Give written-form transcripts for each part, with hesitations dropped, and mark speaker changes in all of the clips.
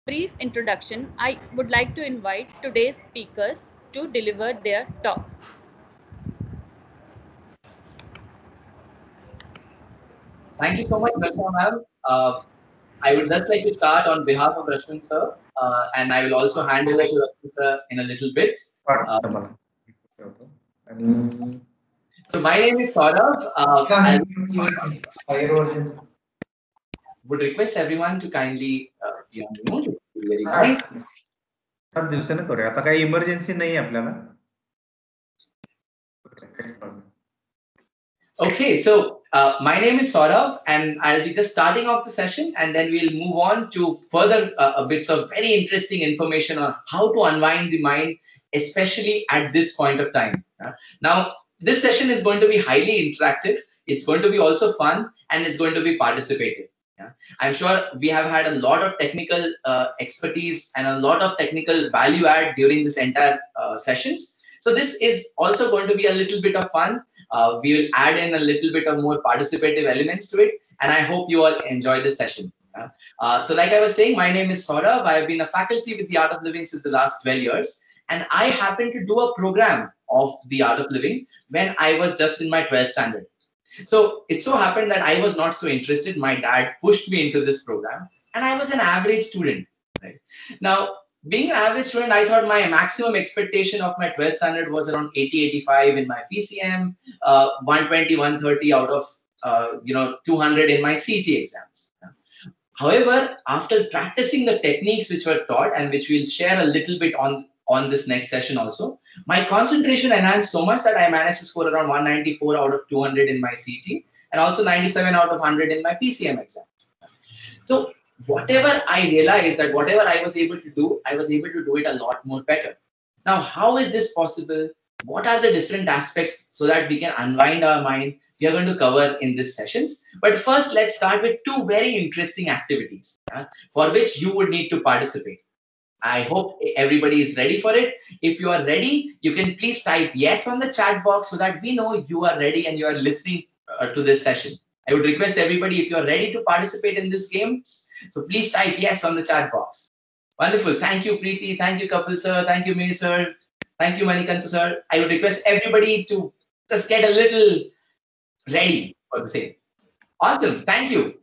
Speaker 1: brief introduction, I would like to invite today's speakers to deliver their talk.
Speaker 2: Thank you so much, Rashma ma'am. I would just like to start on behalf of Rashman sir, and I will also hand over to Rashman sir in a little bit. Uh, so my name is Saurav. I would request everyone to kindly be on mute. It would be very nice.
Speaker 3: दिवसानं करूया आता काही emergency नाही आपल्याला.
Speaker 2: Okay, so my name is Saurav, and I'll be just starting off the session, and then we'll move on to further bits of very interesting information on how to unwind the mind, especially at this point of time. Now, this session is going to be highly interactive. It's going to be also fun, and it's going to be participative. I'm sure we have had a lot of technical expertise and a lot of technical value add during this entire sessions. So this is also going to be a little bit of fun. We will add in a little bit of more participative elements to it, and I hope you all enjoy this session. So like I was saying, my name is Saurav. I have been a faculty with the Art of Living since the last 12 years, and I happened to do a program of the Art of Living when I was just in my 12th standard. So it so happened that I was not so interested. My dad pushed me into this program, and I was an average student. Right? Now, being an average student, I thought my maximum expectation of my 12th standard was around 80, 85 in my PCM, 120, 130 out of 200 in my CT exams. However, after practicing the techniques which were taught and which we'll share a little bit on this next session also, my concentration enhanced so much that I managed to score around 194 out of 200 in my CT and also 97 out of 100 in my PCM exam. So whatever I realized that whatever I was able to do, I was able to do it a lot more better. Now, how is this possible? What are the different aspects so that we can unwind our mind? We are going to cover in this sessions. But first, let's start with two very interesting activities for which you would need to participate. I hope everybody is ready for it. If you are ready, you can please type yes on the chat box so that we know you are ready and you are listening to this session. I would request everybody, if you are ready to participate in this game, so please type yes on the chat box. Wonderful. Thank you, Preeti. Thank you, Kapil sir. Thank you, May sir. Thank you, Manikanta sir. I would request everybody to just get a little ready for the same. Awesome. Thank you.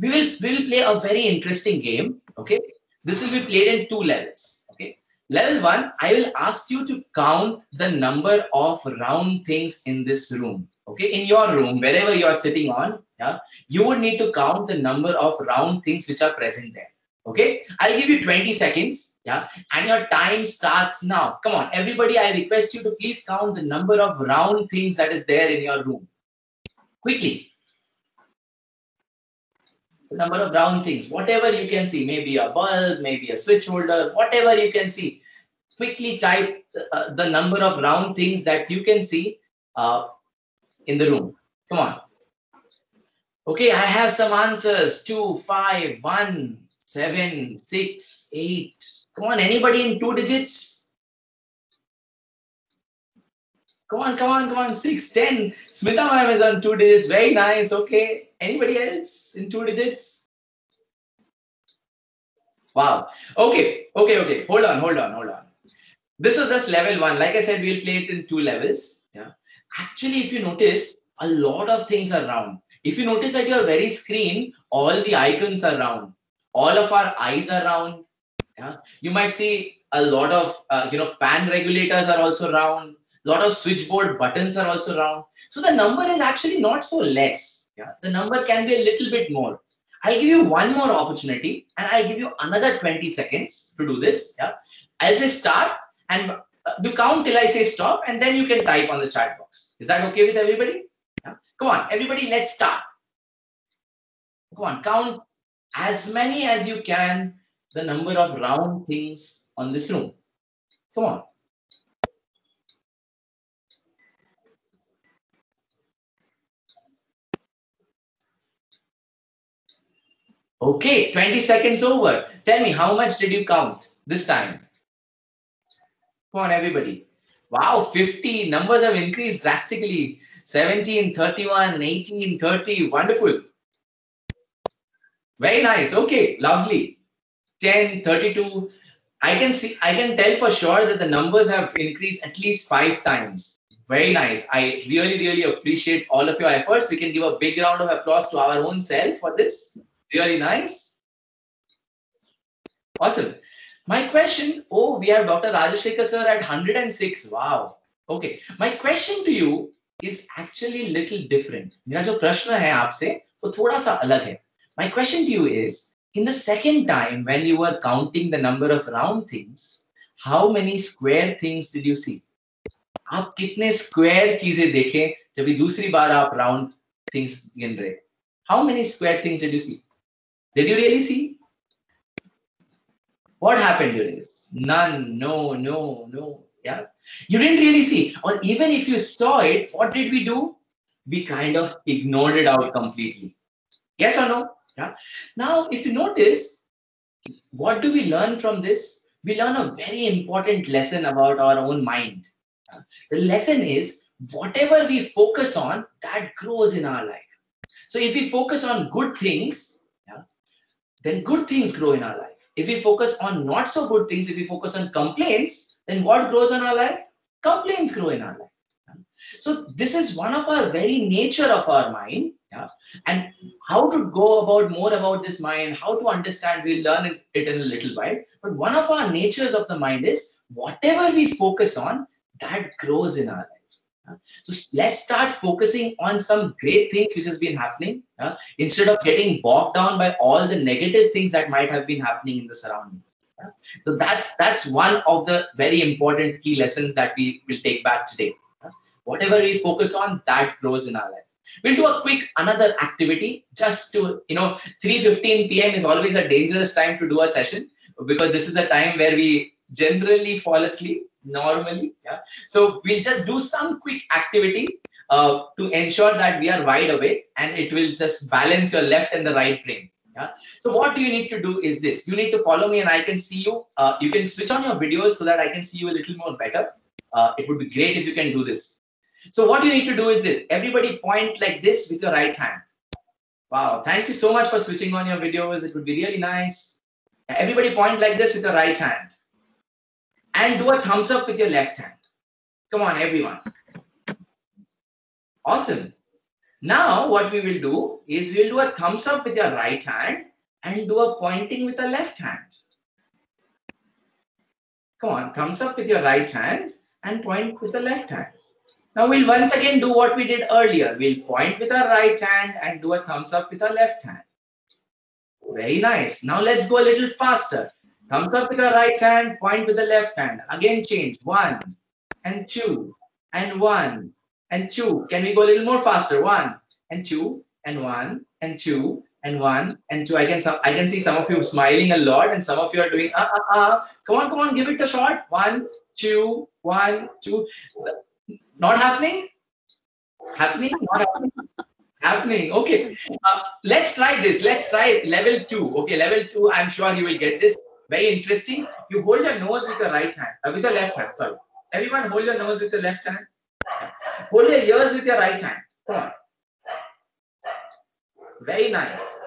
Speaker 2: We will play a very interesting game. Okay. This will be played in two levels. Okay. Level one, I will ask you to count the number of round things in this room. Okay. In your room, wherever you are sitting on, yeah, you would need to count the number of round things which are present there. Okay. I'll give you 20 seconds. Yeah. And your time starts now. Come on, everybody. I request you to please count the number of round things that is there in your room. Quickly. The number of round things, whatever you can see, maybe a bulb, maybe a switch holder, whatever you can see. Quickly type the number of round things that you can see in the room. Come on. Okay, I have some answers. 2, 5, 1, 7, 6, 8. Come on, anybody in 2 digits? Come on, come on, come on. 6, 10. Smita ma'am is on 2 digits. Very nice. Okay. Anybody else in 2 digits? Wow. Okay. Okay. Hold on. This was just level 1. Like I said, we'll play it in 2 levels. Yeah. Actually, if you notice, a lot of things are round. If you notice at your very screen, all the icons are round. All of our eyes are round. Yeah. You might see a lot of fan regulators are also round. A lot of switchboard buttons are also round. So the number is actually not so less. Yeah. The number can be a little bit more. I'll give you one more opportunity and I'll give you another 20 seconds to do this. Yeah. I'll say start and you count till I say stop and then you can type on the chat box. Is that okay with everybody? Yeah. Come on, everybody, let's start. Come on, count as many as you can the number of round things on this room. Come on. Okay, 20 seconds over. Tell me, how much did you count this time? Come on, everybody. Wow, 50. Numbers have increased drastically. 17, 31, 18, 30. Wonderful. Very nice. Okay, lovely. 10, 32. I can tell for sure that the numbers have increased at least 5 times. Very nice. I really, really appreciate all of your efforts. We can give a big round of applause to our own self for this. Really nice. Awesome. My question, oh, we have Dr. Rajashekar sir at 106. Wow. Okay. My question to you is actually little different. मेरा जो प्रश्न है आपसे वो थोड़ा सा अलग है. My question to you is, in the second time when you were counting the number of round things, how many square things did you see? आप कितने square चीजें देखे जब ये दूसरी बार आप round things गिन रहे? How many square things did you see? Did you really see? What happened during this? None. No. Yeah. You didn't really see. Or even if you saw it, what did we do? We kind of ignored it out completely. Yes or no? Yeah. Now, if you notice, what do we learn from this? We learn a very important lesson about our own mind. The lesson is, whatever we focus on, that grows in our life. So if we focus on good things, then good things grow in our life. If we focus on not so good things, if we focus on complaints, then what grows in our life? Complaints grow in our life. So this is one of our very nature of our mind. And how to go about more about this mind, how to understand, we'll learn it in a little while. But one of our natures of the mind is, whatever we focus on, that grows in our life. So let's start focusing on some great things which has been happening, instead of getting bogged down by all the negative things that might have been happening in the surroundings. So that's one of the very important key lessons that we will take back today. Whatever we focus on, that grows in our life. We'll do a quick another activity just to, 3:15 p.m. is always a dangerous time to do a session, because this is the time where we generally fall asleep normally. So we'll just do some quick activity to ensure that we are wide awake, and it will just balance your left and the right brain. So what do you need to do is this. You need to follow me and I can see you. You can switch on your videos so that I can see you a little more better. It would be great if you can do this. So what you need to do is this. Everybody point like this with your right hand. Wow. Thank you so much for switching on your videos. It would be really nice. Everybody point like this with your right hand. And do a thumbs up with your left hand. Come on, everyone. Awesome. Now, what we will do is we'll do a thumbs up with your right hand and do a pointing with the left hand. Come on, thumbs up with your right hand and point with the left hand. Now, we'll once again do what we did earlier. We'll point with our right hand and do a thumbs up with our left hand. Very nice. Now, let's go a little faster. Thumbs up with our right hand, point with the left hand. Again, change. 1 and 2 and 1 and 2. Can we go a little more faster? 1 and 2 and 1 and 2 and 1 and 2. I can see some of you smiling a lot and some of you are doing Come on, give it a shot. 1, 2, 1, 2. Not happening? Happening? Not happening? Happening. Okay. Let's try this. Let's try level 2. Okay, level 2. I'm sure you will get this. Very interesting. You hold your nose with your right hand, with your left hand. Sorry. Everyone, hold your nose with your left hand. Hold your ears with your right hand. Come on. Very nice.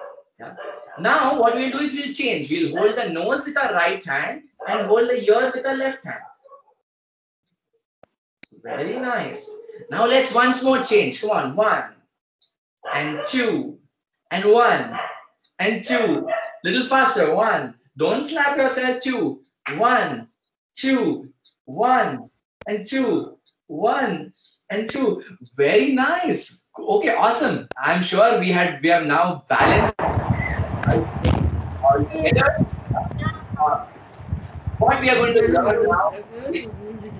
Speaker 2: Now, what we'll do is we'll change. We'll hold the nose with our right hand and hold the ear with our left hand. Very nice. Now let's once more change. Come on. 1 and 2 and 1 and 2. Little faster. 1. Don't slap yourself. 2. 1, 2, 1 and 2. 1 and 2. Very nice. Okay, awesome. I'm sure we have now balanced all together. What we are going to learn now is,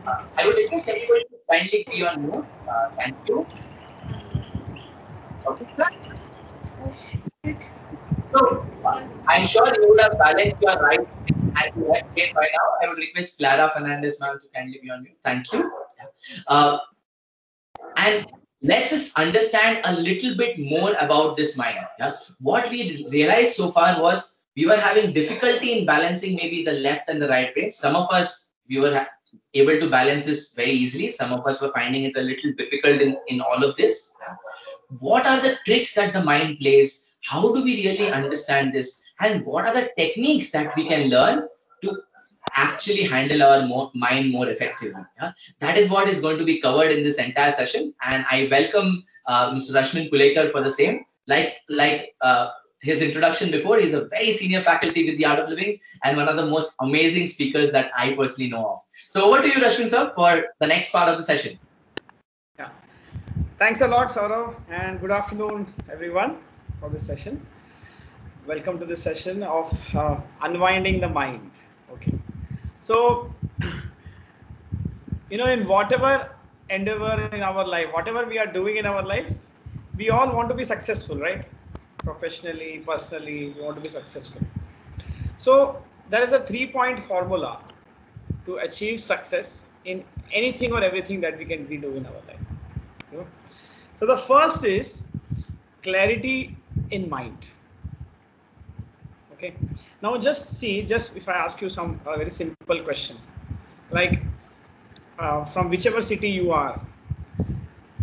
Speaker 2: I would request everybody to kindly be on mute. Thank you. Okay. So, I'm sure you would have balanced your right and your left brain by now. I would request Clara Fernandez ma'am to kindly be on mute. Thank you. And let's just understand a little bit more about this mind. What we realized so far was we were having difficulty in balancing maybe the left and the right brain. Some of us, we were able to balance this very easily. Some of us were finding it a little difficult in all of this. What are the tricks that the mind plays? How do we really understand this? and what are the techniques that we can learn to actually handle our mind more effectively. Yeah? That is what is going to be covered in this entire session, and I welcome Mr. Rashmin Kulekar for the same. Like his introduction before, he's a very senior faculty with the Art of Living and one of the most amazing speakers that I personally know of. So over to you, Rashmin sir, for the next part of the session.
Speaker 4: Yeah, thanks a lot, Saurav, and good afternoon, everyone, for this session. Welcome to this session of unwinding the mind. Okay, so in whatever endeavor in our life, whatever we are doing in our life, we all want to be successful, right? Professionally, personally, we want to be successful. So there is a 3-point formula to achieve success in anything or everything that we can do in our life. So the first is clarity in mind. Okay, now just if I ask you some very simple question, like from whichever city you are,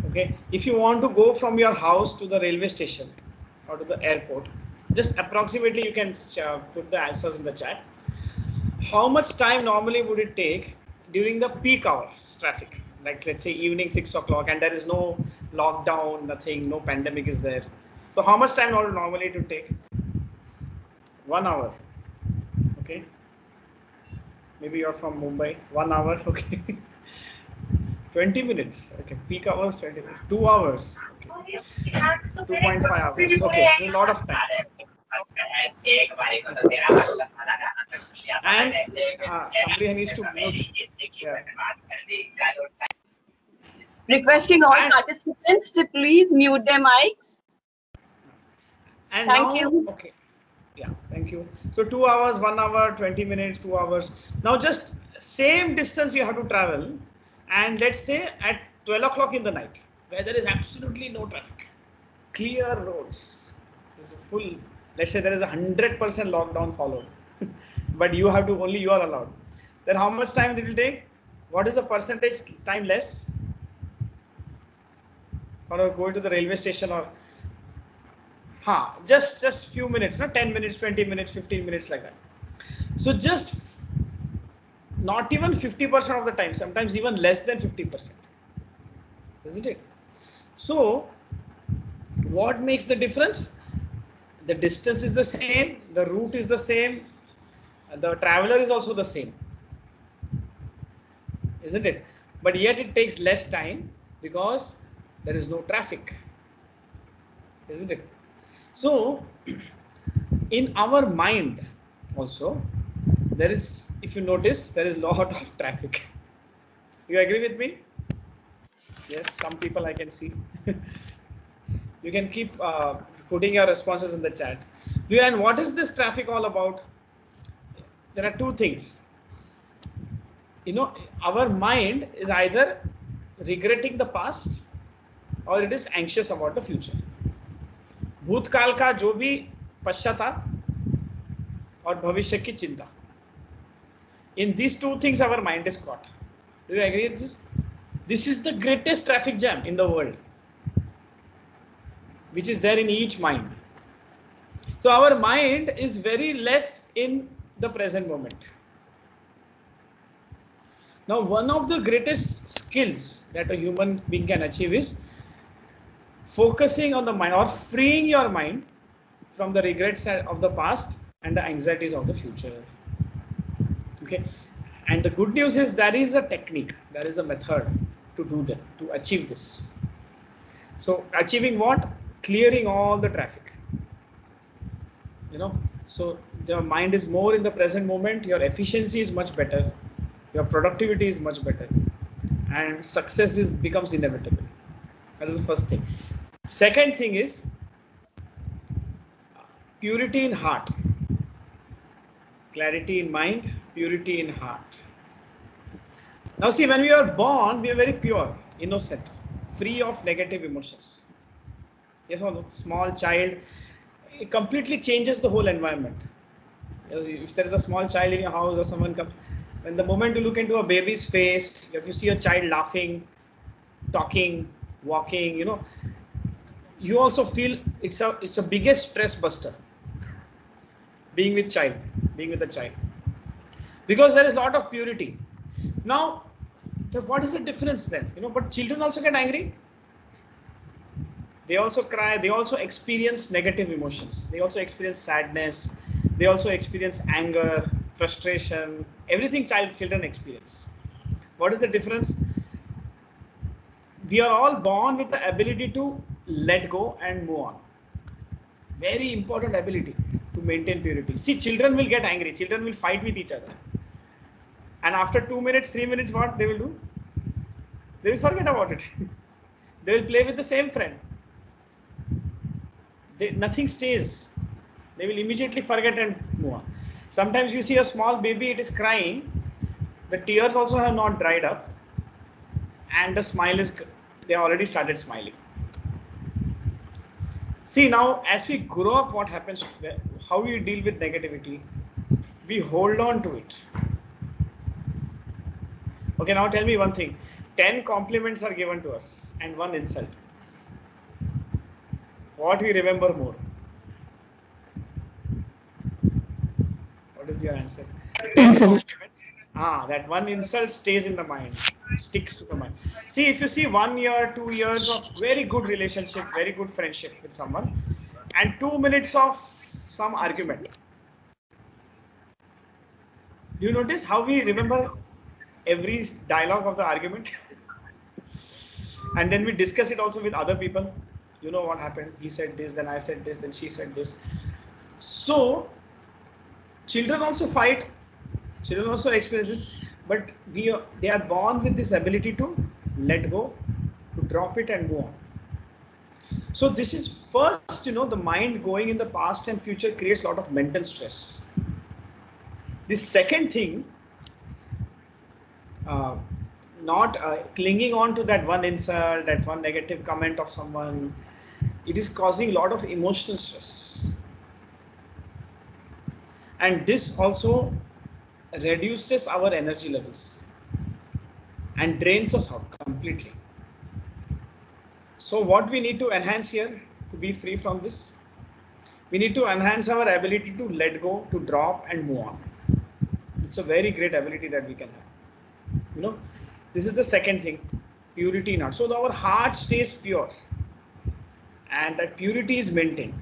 Speaker 4: okay, if you want to go from your house to the railway station or to the airport, just approximately you can put the answers in the chat. How much time normally would it take during the peak hours traffic, like let's say evening 6 o'clock, and there is no lockdown, nothing, no pandemic is there? So how much time normally it would take? 1 hour. Okay, maybe you're from Mumbai. 1 hour. Okay. 20 minutes. Okay, peak hours 20 minutes. 2 hours. Okay. 2.5 hours. Okay, a lot of time. And somebody needs to mute. Yeah.
Speaker 5: Requesting all participants to please mute their mics.
Speaker 4: And
Speaker 5: Thank
Speaker 4: now,
Speaker 5: you.
Speaker 4: okay. Yeah, thank you. So 2 hours, 1 hour, 20 minutes, 2 hours. Now just same distance you have to travel, and let's say at 12 o'clock in the night, where there is absolutely no traffic, clear roads, there's a full, let's say there is 100% lockdown followed, but you are allowed. Then how much time it will take? What is the percentage time less? Or going to the railway station, or just few minutes, 10 minutes, 20 minutes, 15 minutes, like that. So just not even 50% of the time, sometimes even less than 50%, isn't it? So what makes the difference? The distance is the same, the route is the same, the traveler is also the same, isn't it? But yet it takes less time because there is no traffic, isn't it? So in our mind also, there is, if you notice, there is a lot of traffic. You agree with me? Yes, some people I can see. You can keep putting your responses in the chat. And what is this traffic all about? There are two things. Our mind is either regretting the past or it is anxious about the future. भूतकाल का जो भी पश्चाताप और भविष्य की चिंता. In these two things our mind is caught. Do you agree with this? This is the greatest traffic jam in the world, which is there in each mind. So our mind is very less in the present moment. Now, one of the greatest skills that a human being can achieve is focusing on the mind, or freeing your mind from the regrets of the past and the anxieties of the future. Okay, and the good news is there is a technique, there is a method to do that, to achieve this. So achieving what? Clearing all the traffic. So your mind is more in the present moment, your efficiency is much better, your productivity is much better, and success becomes inevitable. That is the first thing. Second thing is purity in heart. Clarity in mind, purity in heart. Now see, when we are born, we are very pure, innocent, free of negative emotions. Yes or no? Small child, it completely changes the whole environment. If there is a small child in your house or someone comes, when the moment you look into a baby's face, if you see a child laughing, talking, walking, you also feel it's a biggest stress buster. being with the child, because there is a lot of purity. Now, what is the difference then? But children also get angry. They also cry. They also experience negative emotions. They also experience sadness. They also experience anger, frustration, everything children experience. What is the difference? We are all born with the ability to let go and move on. Very important ability to maintain purity. See, children will get angry. Children will fight with each other. And after 2 minutes, 3 minutes, what they will do? They will forget about it. They will play with the same friend. Nothing stays. They will immediately forget and move on. Sometimes you see a small baby, it is crying. The tears also have not dried up. And the smile is, they already started smiling. See, now as we grow up, what happens, how we deal with negativity, we hold on to it. Okay, now tell me one thing. 10 compliments are given to us and 1 insult. What we remember more? What is your answer?
Speaker 5: Insult.
Speaker 4: That 1 insult stays in the mind, sticks to the mind. See, if you see 1 year, 2 years of very good relationship, very good friendship with someone, and 2 minutes of some argument, do you notice how we remember every dialogue of the argument? And then we discuss it also with other people. You know what happened? He said this, then I said this, then she said this. So children also fight. Children also experience this, but they are born with this ability to let go, to drop it and move on. So this is first, the mind going in the past and future creates a lot of mental stress. The second thing, not clinging on to that 1 insult, that 1 negative comment of someone, it is causing a lot of emotional stress. And this also reduces our energy levels and drains us out completely. So what we need to enhance here to be free from this? We need to enhance our ability to let go, to drop and move on. It's a very great ability that we can have. This is the second thing, purity in heart. So our heart stays pure and that purity is maintained.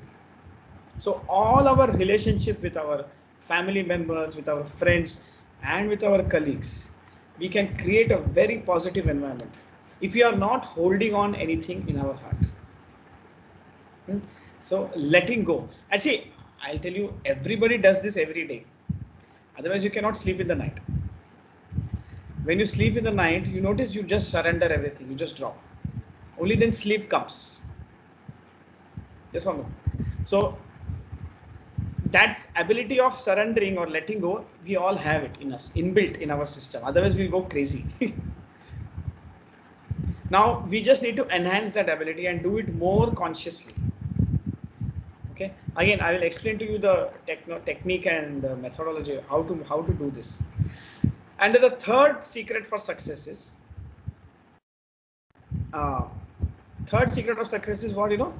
Speaker 4: So all our relationship with our family members, with our friends and with our colleagues, we can create a very positive environment if we are not holding on anything in our heart. So letting go. Actually, I'll tell you, everybody does this every day. Otherwise, you cannot sleep in the night. When you sleep in the night, you notice you just surrender everything. You just drop. Only then sleep comes. Yes or no? So that ability of surrendering or letting go, we all have it in us, inbuilt in our system. Otherwise, we'll go crazy. Now, we just need to enhance that ability and do it more consciously. Okay. Again, I will explain to you the technique and methodology, how to do this. And the third secret for success is, what,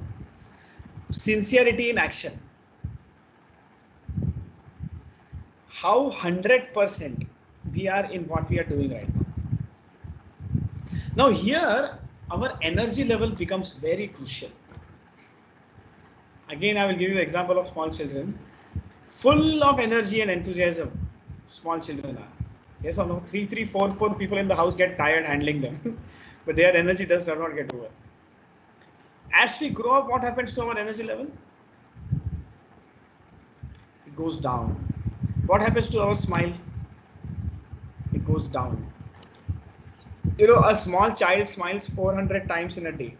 Speaker 4: sincerity in action. How 100% we are in what we are doing right now. Now here, our energy level becomes very crucial. Again, I will give you the example of small children. Full of energy and enthusiasm, small children are. Yes or no? 3, 3, 4, 4 people in the house get tired handling them. But their energy does not get over. As we grow up, what happens to our energy level? It goes down. What happens to our smile? It goes down. A small child smiles 400 times in a day.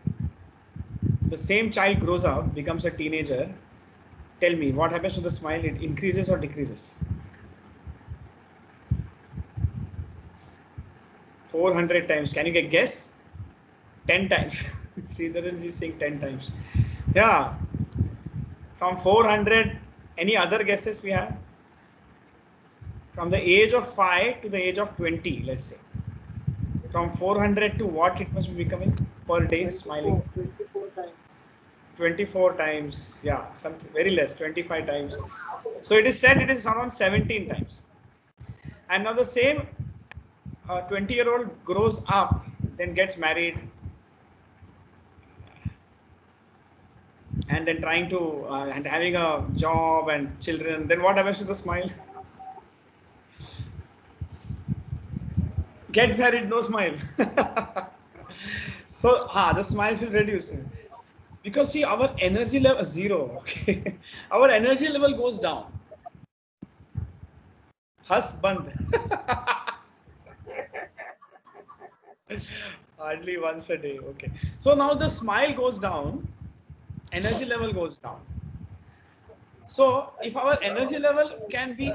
Speaker 4: The same child grows up, becomes a teenager. Tell me, what happens to the smile? It increases or decreases? 400 times. Can you guess? 10 times. Sridharanji is saying 10 times. Yeah. From 400, any other guesses we have? From the age of 5 to the age of 20, let's say. From 400 to what it must be becoming per day, smiling?
Speaker 6: 24 times.
Speaker 4: 24 times. Yeah, something very less, 25 times. So it is said it is around 17 times. And now the same 20-year-old grows up, then gets married, and then trying to and having a job and children. Then what happens to the smile? Get married, no smile. So the smiles will reduce. Because see, our energy level zero. Okay, our energy level goes down. Husband. Hardly once a day. Okay. So now the smile goes down, energy level goes down. So if our energy level can be,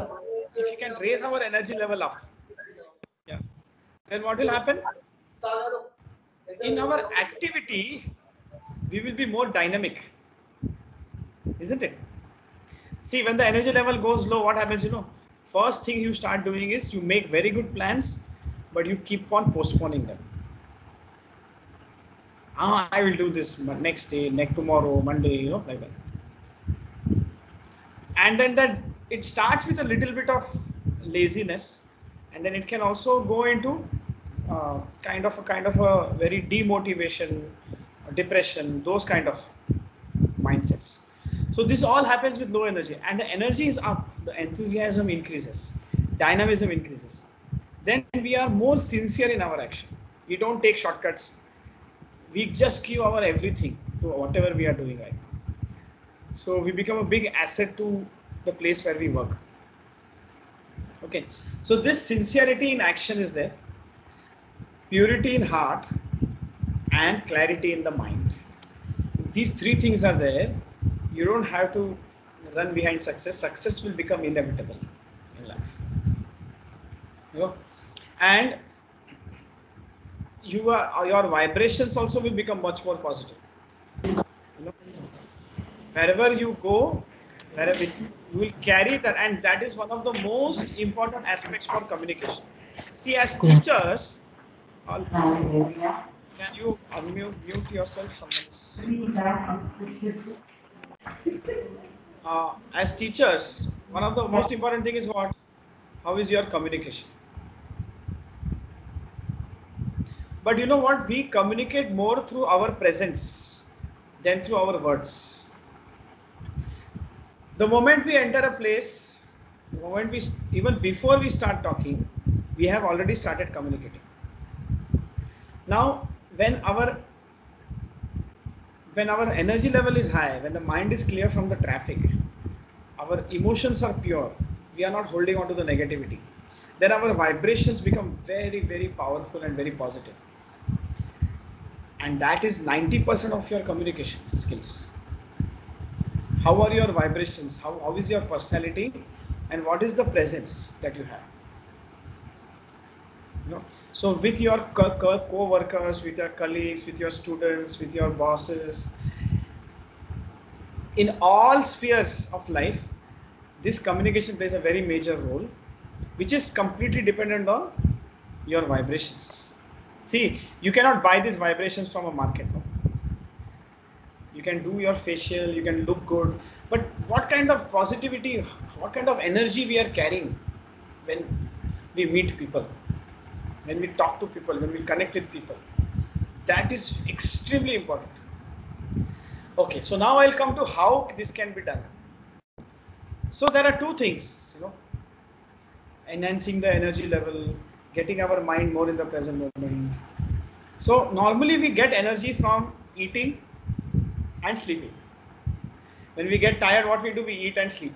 Speaker 4: if you can raise our energy level up, yeah, then what will happen? In our activity, we will be more dynamic, isn't it? See, when the energy level goes low, what happens? First thing you start doing is you make very good plans, but you keep on postponing them. I will do this next day, next tomorrow, Monday, like that. And then that it starts with a little bit of laziness, and then it can also go into kind of a very demotivation, depression, those kind of mindsets. So this all happens with low energy, and the energy is up, the enthusiasm increases, dynamism increases. Then we are more sincere in our action. We don't take shortcuts. We just give our everything to whatever we are doing right now. So we become a big asset to the place where we work. Okay. So this sincerity in action is there, purity in heart, and clarity in the mind. If these three things are there, you don't have to run behind success. Success will become inevitable in life. And your vibrations also will become much more positive. Wherever you go, wherever you will carry that, and that is one of the most important aspects for communication. See, as teachers, can you mute yourself? As teachers, one of the most important thing is what? How is your communication? But you know what? We communicate more through our presence than through our words. The moment we enter a place, the moment even before we start talking, we have already started communicating. Now, when our energy level is high, when the mind is clear from the traffic, our emotions are pure, we are not holding on to the negativity, then our vibrations become very, very powerful and very positive. And that is 90% of your communication skills. How are your vibrations? How is your personality? And what is the presence that you have? So with your co-workers, with your colleagues, with your students, with your bosses, in all spheres of life, this communication plays a very major role, which is completely dependent on your vibrations. See, you cannot buy these vibrations from a market. No? You can do your facial, you can look good, but what kind of positivity, what kind of energy we are carrying when we meet people, when we talk to people, when we connect with people, that is extremely important. Okay, so now I'll come to how this can be done. So there are two things, enhancing the energy level, getting our mind more in the present moment. So normally we get energy from eating and sleeping. When we get tired, what we do? We eat and sleep.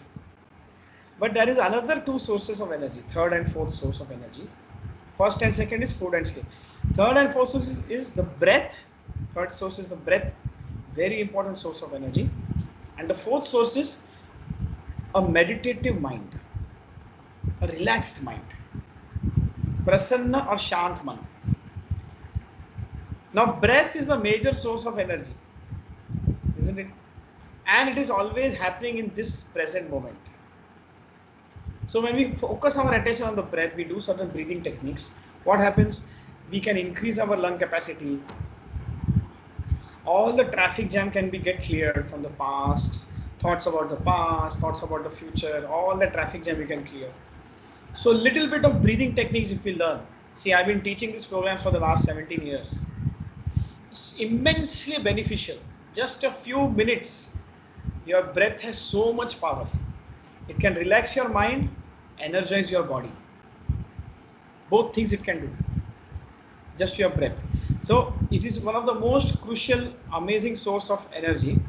Speaker 4: But there is another two sources of energy, third and fourth source of energy. First and second is food and sleep. Third and fourth source is the breath. Third source is the breath, very important source of energy. And the fourth source is a meditative mind, a relaxed mind, prasanna or shant man. Now breath is a major source of energy, isn't it? And it is always happening in this present moment. So when we focus our attention on the breath, we do certain breathing techniques. What happens? We can increase our lung capacity. All the traffic jam can be get cleared from the past thoughts about the past, thoughts about the future, all the traffic jam we can clear. So little bit of breathing techniques if we learn. See, I've been teaching these programs for the last 17 years. It's immensely beneficial. Just a few minutes, your breath has so much power. It can relax your mind, energize your body. Both things it can do. Just your breath. So it is one of the most crucial, amazing source of energy.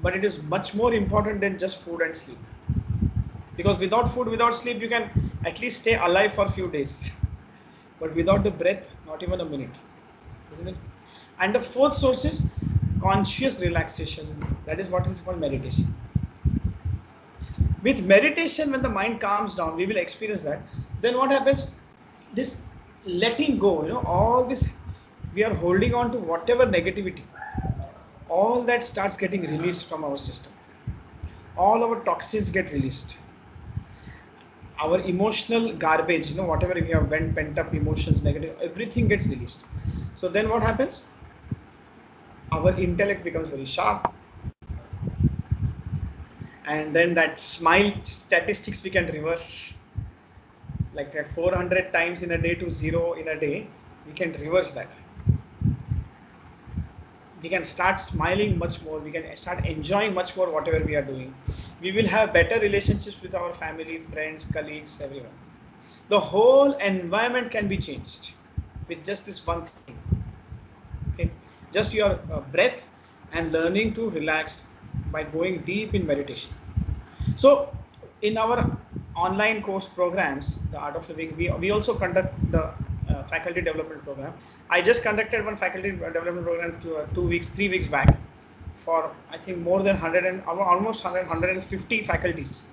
Speaker 4: But it is much more important than just food and sleep. Because without food, without sleep, you can at least stay alive for a few days. But without the breath, not even a minute. Isn't it? And the fourth source is conscious relaxation. That is what is called meditation. With meditation, when the mind calms down, we will experience that. Then what happens? This letting go, all this, we are holding on to whatever negativity. All that starts getting released from our system. All our toxins get released. Our emotional garbage, whatever we have pent up emotions, negative, everything gets released. So then what happens? Our intellect becomes very sharp. And then that smile statistics we can reverse. Like 400 times in a day to 0 in a day, we can reverse that. We can start smiling much more. We can start enjoying much more whatever we are doing. We will have better relationships with our family, friends, colleagues, everyone. The whole environment can be changed with just this one thing. Okay, just your breath and learning to relax by going deep in meditation. So, in our online course programs, the Art of Living, we also conduct the faculty development program. I just conducted one faculty development program 3 weeks back for I think more than 150 faculties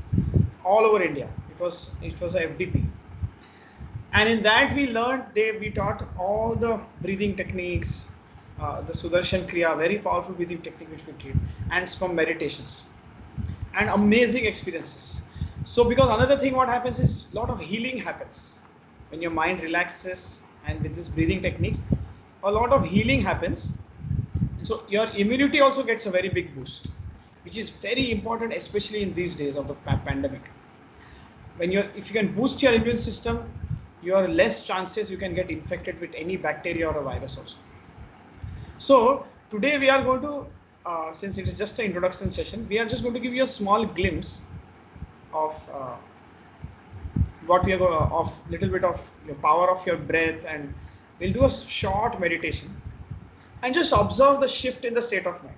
Speaker 4: all over India. It was a FDP, and in that we learned, we taught all the breathing techniques, the Sudarshan Kriya, very powerful breathing technique which we did, and some meditations, and amazing experiences. So because another thing what happens is a lot of healing happens when your mind relaxes, and with these breathing techniques a lot of healing happens. So your immunity also gets a very big boost, which is very important, especially in these days of the pandemic. If you can boost your immune system, you are less chances you can get infected with any bacteria or a virus also. So today we are going to, since it is just an introduction session, we are just going to give you a small glimpse of what we are going of little bit of your power of your breath, and we'll do a short meditation and just observe the shift in the state of mind.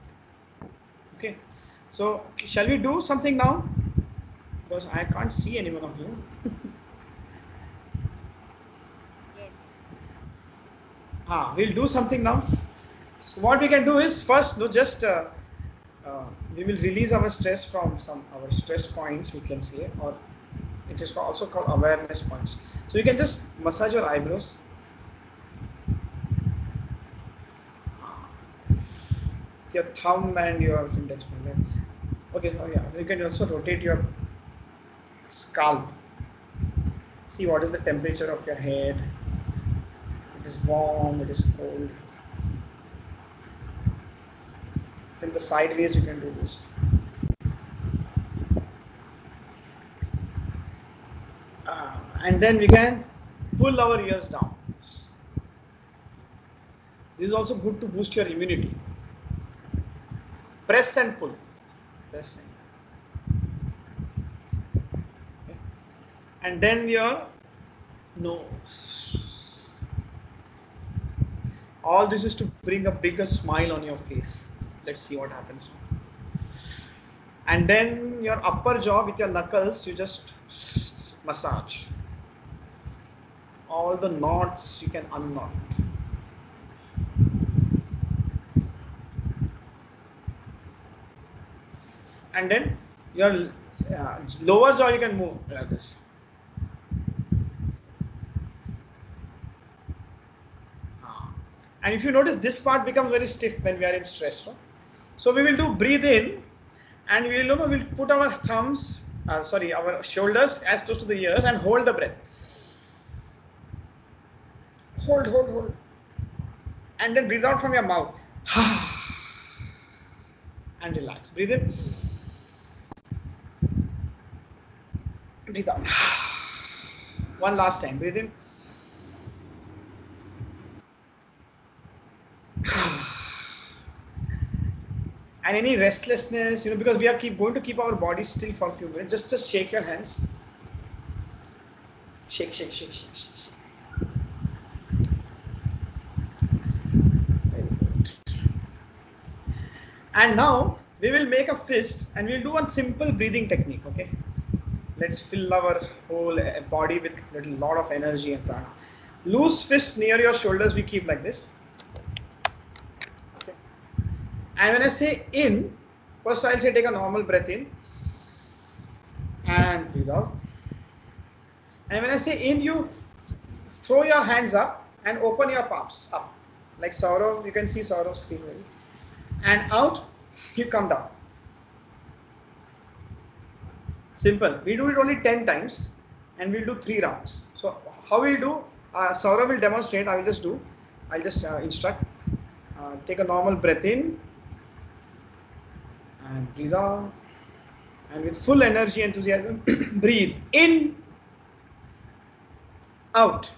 Speaker 4: Okay, so shall we do something now? Because I can't see any one of you.
Speaker 6: Yes.
Speaker 4: We'll do something now. So what we can do is first, we will release our stress from our stress points, we can say, or it is also called awareness points. So you can just massage your eyebrows. Your thumb and your index finger. Okay, you can also rotate your scalp. See what is the temperature of your head. It is warm, it is cold. Then the sideways you can do this. And then we can pull our ears down. This is also good to boost your immunity. Press and pull. Press and pull. Okay. And then your nose. All this is to bring a bigger smile on your face. Let's see what happens. And then your upper jaw with your knuckles, you just massage. All the knots you can unknot. And then your lower jaw you can move like this. And if you notice, this part becomes very stiff when we are in stress. No? So we will do breathe in, and we'll put our thumbs, our shoulders as close to the ears and hold the breath. Hold. And then breathe out from your mouth. And relax. Breathe in. Breathe out. One last time. Breathe in. And any restlessness, because we are going to keep our body still for a few minutes. Just shake your hands. Shake, shake, shake, shake, shake, shake. Very good. And now we will make a fist and we'll do one simple breathing technique. Okay. Let's fill our whole body with a lot of energy and prana. Loose fist near your shoulders. We keep like this. Okay. And when I say in, first I'll say take a normal breath in and breathe out. And when I say in, you throw your hands up and open your palms up. Like Saurav, you can see Saurav's screen. And out, you come down. Simple. We do it only 10 times and we'll do 3 rounds. So how we'll do, Saurav will demonstrate, I'll just instruct. Take a normal breath in and breathe out. And with full energy, enthusiasm, breathe in, out,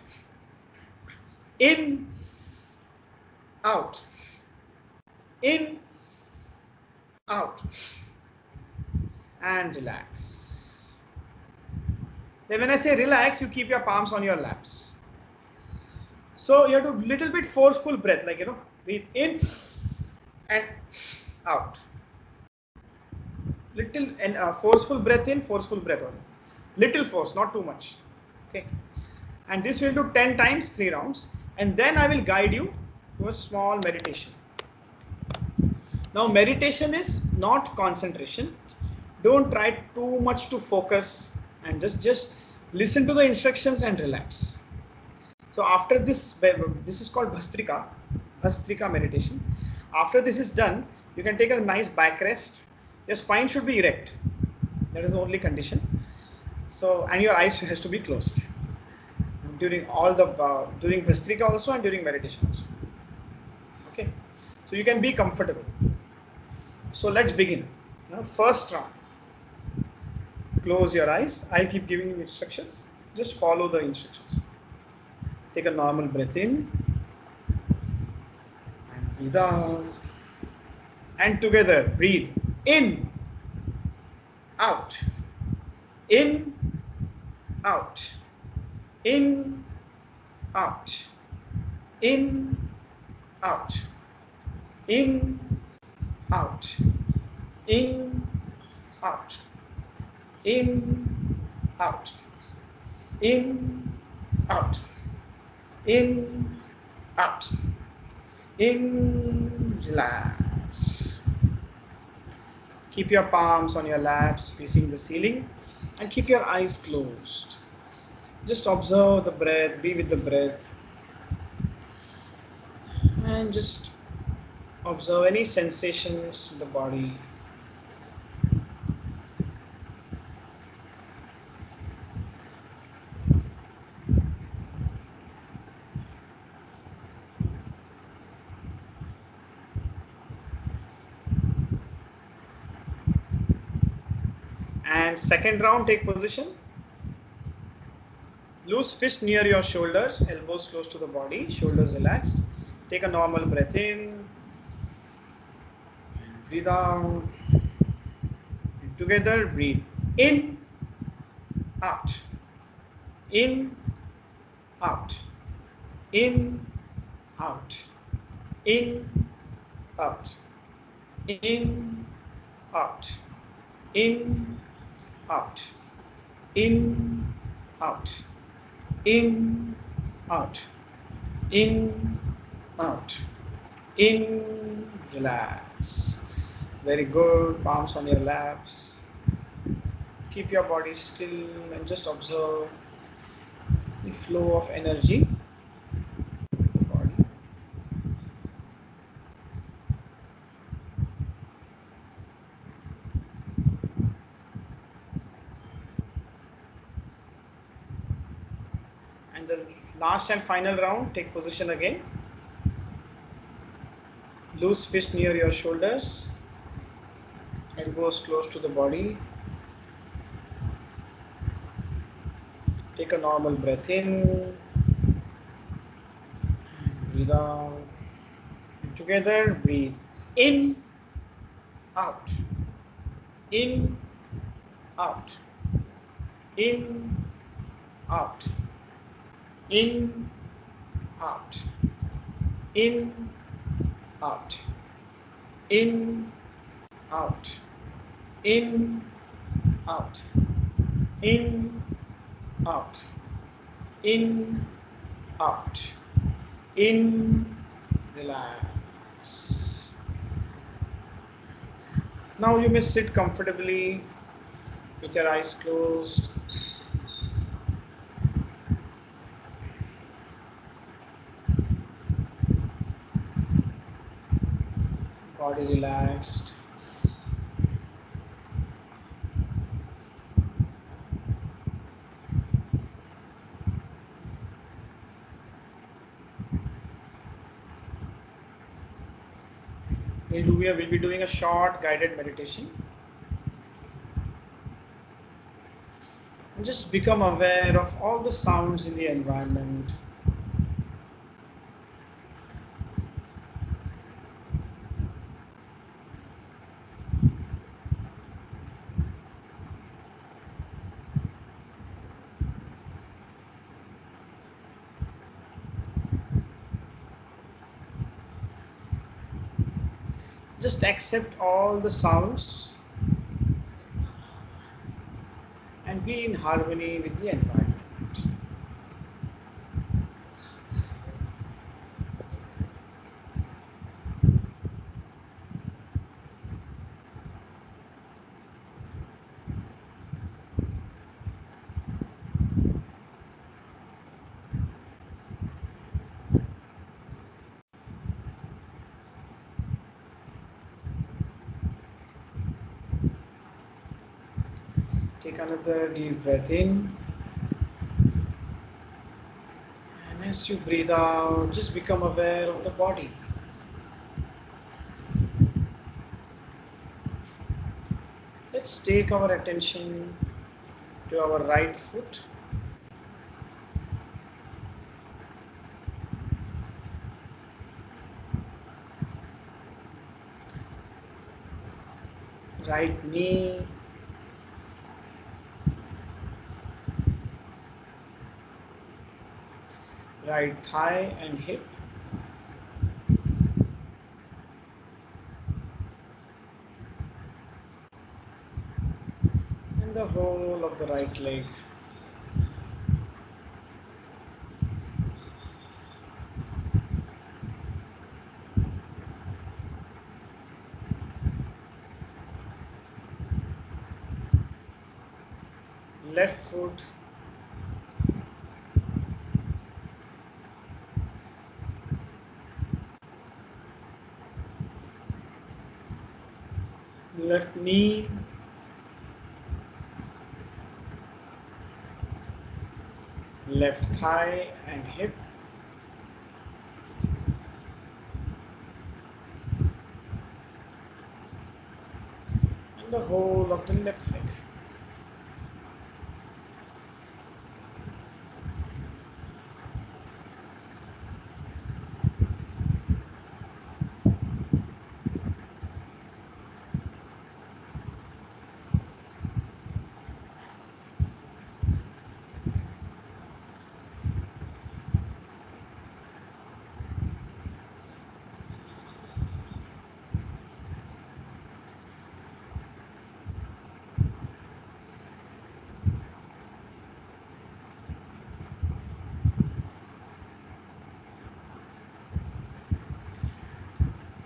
Speaker 4: in, out, in, out, and relax. Then when I say relax, you keep your palms on your laps. So you have to little bit forceful breath, like, breathe in and out. Little and forceful breath in, forceful breath out. Little force, not too much. Okay. And this we'll do 10 times, 3 rounds. And then I will guide you to a small meditation. Now meditation is not concentration. Don't try too much to focus and just listen to the instructions and relax. So after this is called Bhastrika meditation. After this is done, you can take a nice back rest. Your spine should be erect. That is the only condition. So, and your eyes has to be closed during during Bhastrika also and during meditation also. Okay, so you can be comfortable. So let's begin. Now, first round. Close your eyes. I'll keep giving you instructions. Just follow the instructions. Take a normal breath in and breathe out. And together, breathe in, out, in, out, in, out, in, out, in, out, in, out, in, out, in, out, in, out, in, relax. Keep your palms on your laps facing the ceiling and keep your eyes closed. Just observe the breath, be with the breath, and just observe any sensations in the body. And second round, take position. Loose fist near your shoulders, elbows close to the body, shoulders relaxed. Take a normal breath in, breathe out. And together, breathe in, out, in, out, in, out, in, out, in, out, in, out, in, out, in, out, in, out, in, relax. Very good. Palms on your laps. Keep your body still and just observe the flow of energy. Body. And the last and final round, take position again. Loose fist near your shoulders, elbows close to the body. Take a normal breath in, breathe out. And together, breathe in, out, in, out, in, out, in, out, in, out, in, out, in, out, in, out, in, out, in, relax. Now you may sit comfortably with your eyes closed. Body relaxed. We'll be doing a short guided meditation. And just become aware of all the sounds in the environment. Just accept all the sounds and be in harmony with the environment. Take another deep breath in. And as you breathe out, just become aware of the body. Let's take our attention to our right foot. Right knee. Right thigh and hip. And the whole of the right leg. Left foot. Left knee. Left thigh and hip. And the whole of the left leg.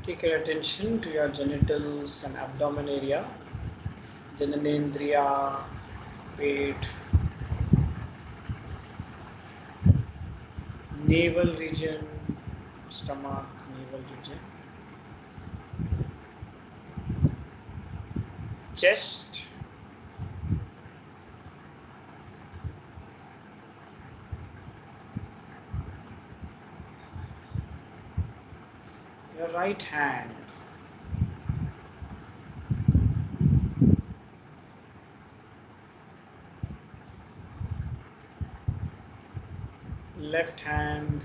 Speaker 4: Take your attention to your genitals and abdomen area, Jananendriya, pet, navel region, stomach, navel region, chest, your right hand, left hand,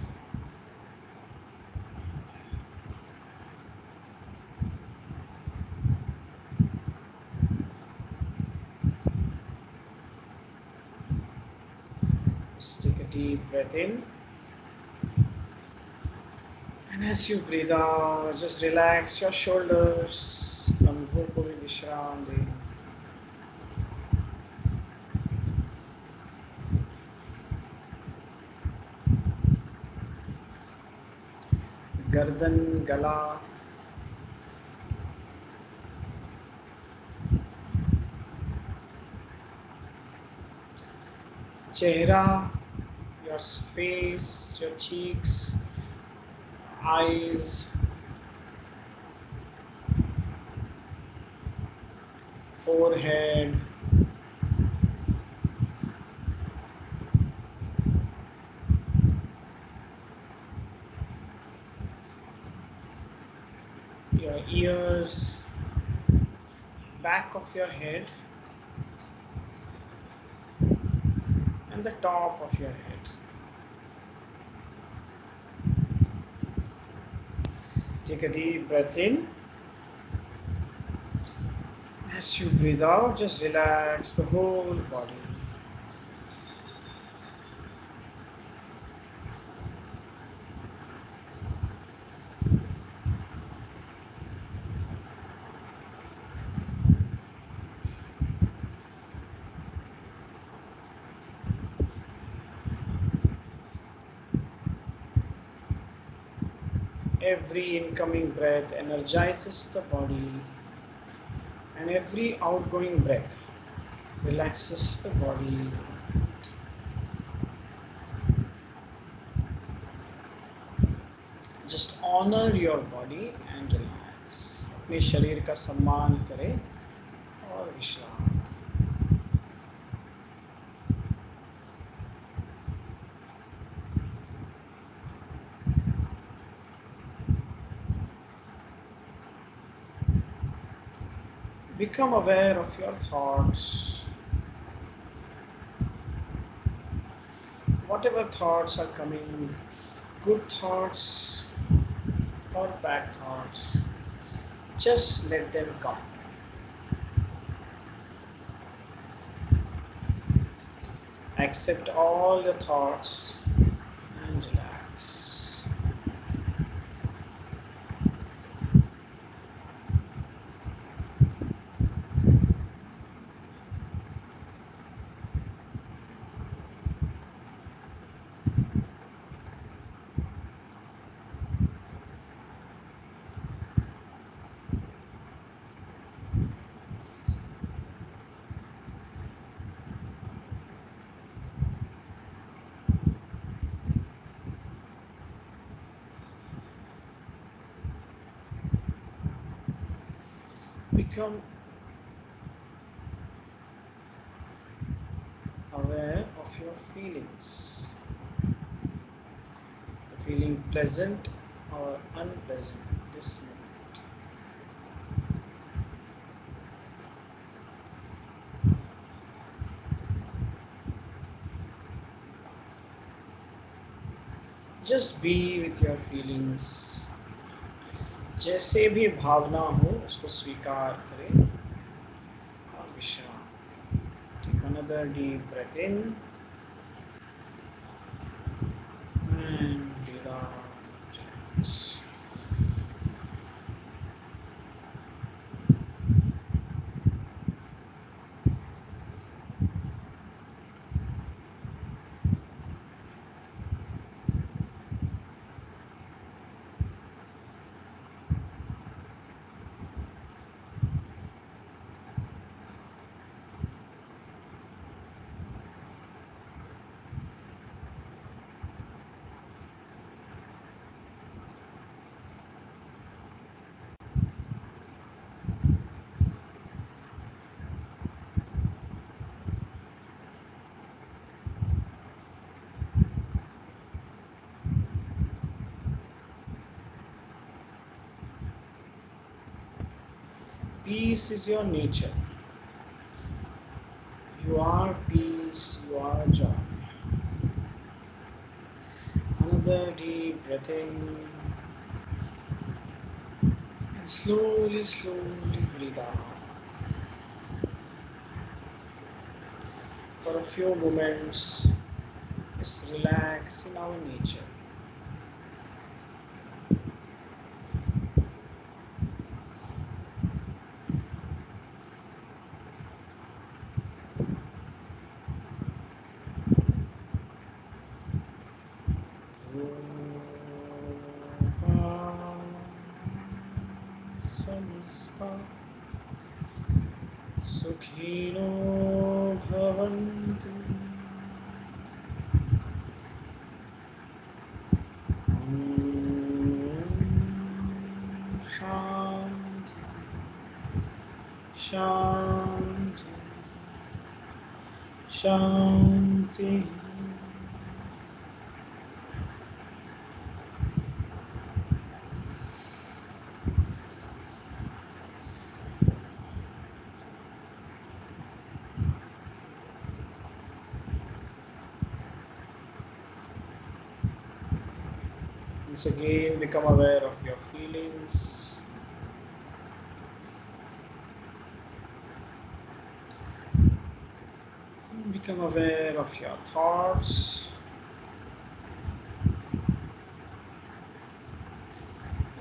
Speaker 4: just take a deep breath in, and as you breathe out, just relax your shoulders, कंधों को भी विश्राम दें. गर्दन, गला, चेहरा, your face, your cheeks, eyes, forehead, your ears, back of your head, and the top of your head. Take a deep breath in. As you breathe out, just relax the whole body. Every incoming breath energizes the body, and every outgoing breath relaxes the body. Just honor your body and relax. अपने शरीर का सम्मान करें और विश्राम. Become aware of your thoughts. Whatever thoughts are coming, good thoughts or bad thoughts, just let them come. Accept all the thoughts and relax. Become aware of your feelings. Feeling pleasant or unpleasant this moment. Just be with your feelings. जैसे भी भावना हो उसको स्वीकार करें और विश्राम. Take another deep breath in and breathe out. Relax. Peace is your nature. You are peace, you are joy. Another deep breath in. And slowly, slowly breathe out. For a few moments, just relax in our nature. Samasta Sukhino Bhavantu. Shanti, Shanti, Shanti. Once again, become aware of your feelings. Become aware of your thoughts.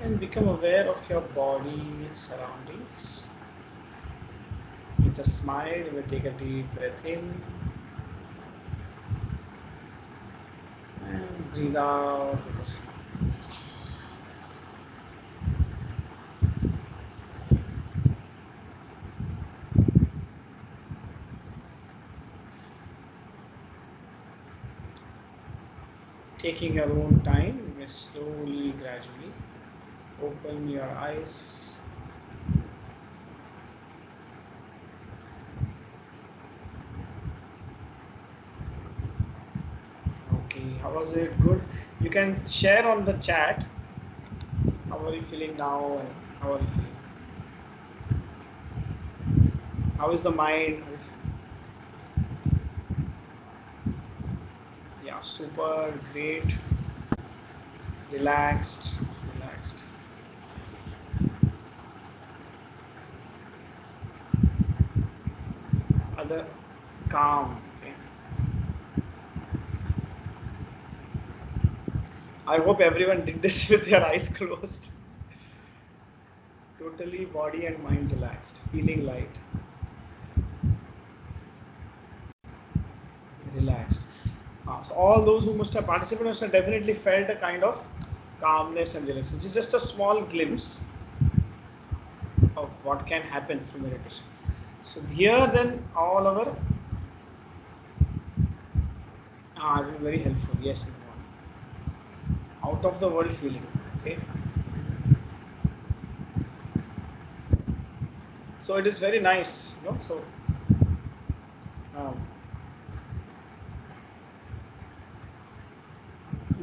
Speaker 4: And become aware of your body and surroundings. With a smile, we will take a deep breath in. And breathe out with a smile. Taking your own time, you may slowly, gradually open your eyes. Okay, how was it? Good. You can share on the chat. How are you feeling now and how are you feeling? How is the mind? Yeah, super great. Relaxed. Relaxed. Other calm. Okay. I hope everyone did this with their eyes closed. Totally body and mind relaxed, feeling light. Relaxed. So all those who must have participated must have definitely felt a kind of calmness and relaxation. This is just a small glimpse of what can happen through meditation. So here then all our very helpful. Yes, out of the world feeling. Okay. So it is very nice, you know. So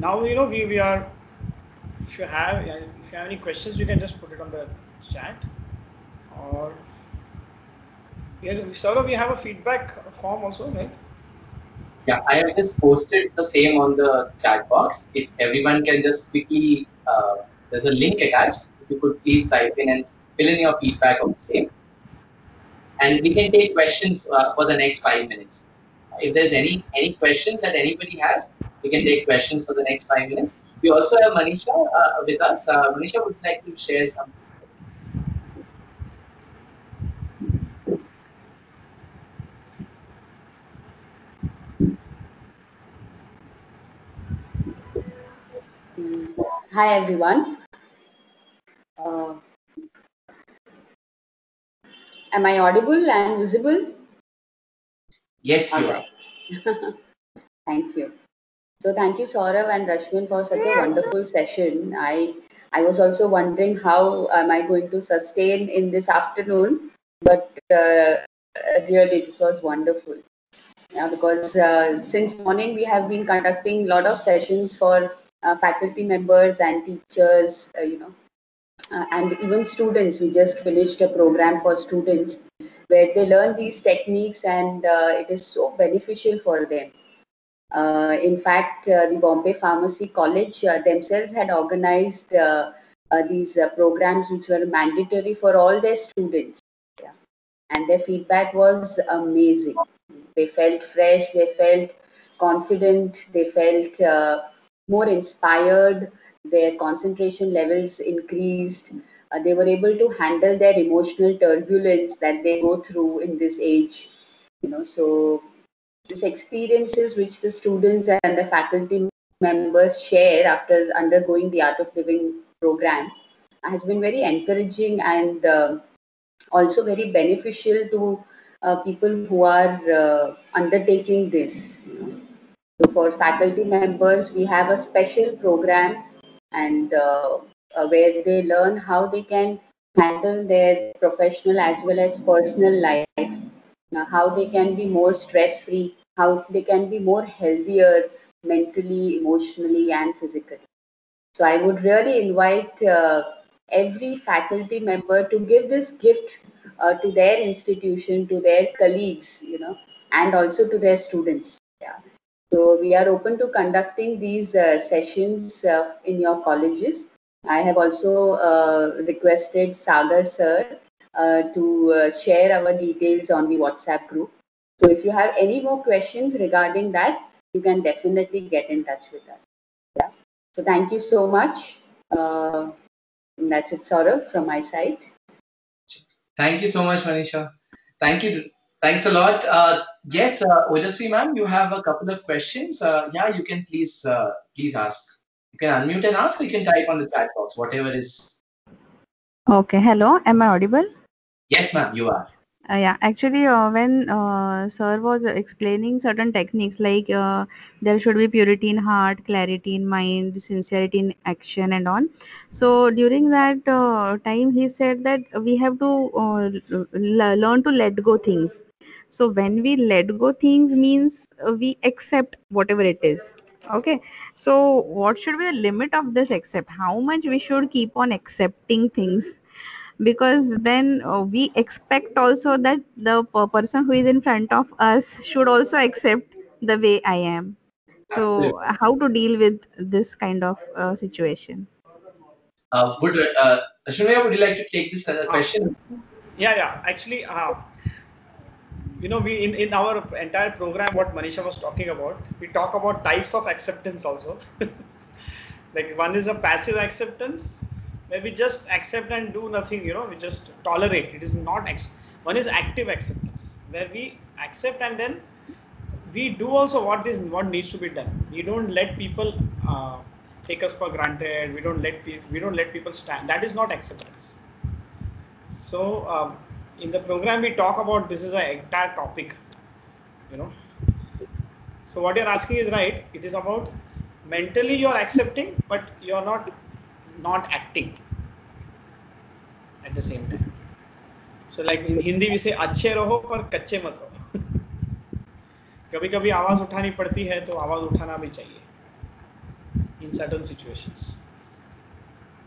Speaker 4: now you know we are. If you have any questions, you can just put it on the chat. Or here, Saurabh, we have a feedback form also, right?
Speaker 2: Yeah, I have just posted the same on the chat box. If everyone can just quickly, there's a link attached. If you could please type in and fill in your feedback on the same. And we can take questions for the next 5 minutes. If there's any questions that anybody has, we can take questions for the next 5 minutes. We also have Manisha with us. Manisha, would you like to share something?
Speaker 6: Hi everyone. Am I audible and visible?
Speaker 2: Yes, you are.
Speaker 6: Thank you. So thank you, Saurav and Rashmin, for such a wonderful session. I was also wondering how am I going to sustain in this afternoon, but really this was wonderful. Because since morning we have been conducting a lot of sessions for faculty members and teachers, and even students. We just finished a program for students where they learn these techniques, and it is so beneficial for them. In fact, the Bombay Pharmacy College themselves had organized these programs which were mandatory for all their students. Yeah. And their feedback was amazing. They felt fresh, they felt confident, they felt more inspired, their concentration levels increased. They were able to handle their emotional turbulence that they go through in this age. So these experiences which the students and the faculty members share after undergoing the Art of Living program has been very encouraging and also very beneficial to people who are undertaking this. So for faculty members, we have a special program and where they learn how they can handle their professional as well as personal life, how they can be more stress free, how they can be more healthier mentally, emotionally, and physically. So I would really invite every faculty member to give this gift to their institution, to their colleagues, and also to their students. Yeah. So we are open to conducting these sessions in your colleges. I have also requested Sagar sir to share our details on the WhatsApp group. So if you have any more questions regarding that, you can definitely get in touch with us. Yeah. So thank you so much. That's it, Saurav, from my side.
Speaker 2: Thank you so much, Manisha. Thank you. Thanks a lot. Yes, Ojasvi ma'am, you have a couple of questions. Yeah, you can please ask. You can unmute and ask, or you can type on the chat box, whatever is.
Speaker 7: Okay, hello. Am I audible?
Speaker 2: Yes, ma'am, you are.
Speaker 7: Yeah, actually, when sir was explaining certain techniques like there should be purity in heart, clarity in mind, sincerity in action, and on. So during that time, he said that we have to learn to let go things. So when we let go things means we accept whatever it is. Okay. So what should be the limit of this accept? How much we should keep on accepting things? Because then we expect also that the person who is in front of us should also accept the way I am.
Speaker 2: Absolutely.
Speaker 7: So how to deal with this kind of situation?
Speaker 2: Ashwini, would you like to take this question?
Speaker 4: Yeah. Actually, we in our entire program, what Manisha was talking about, we talk about types of acceptance also. Like one is a passive acceptance, where we just accept and do nothing. We just tolerate. It is not one is active acceptance, where we accept and then we do also what needs to be done. We don't let people take us for granted. We don't let people stand. That is not acceptance. So in the program we talk about, this is an entire topic. So what you're asking is right. It is about mentally you're accepting, but you're not acting at the same time. So like in Hindi we say अच्छे रहो पर कच्चे मत रहो. कभी कभी आवाज उठानी पड़ती है तो आवाज उठाना भी चाहिए in certain situations.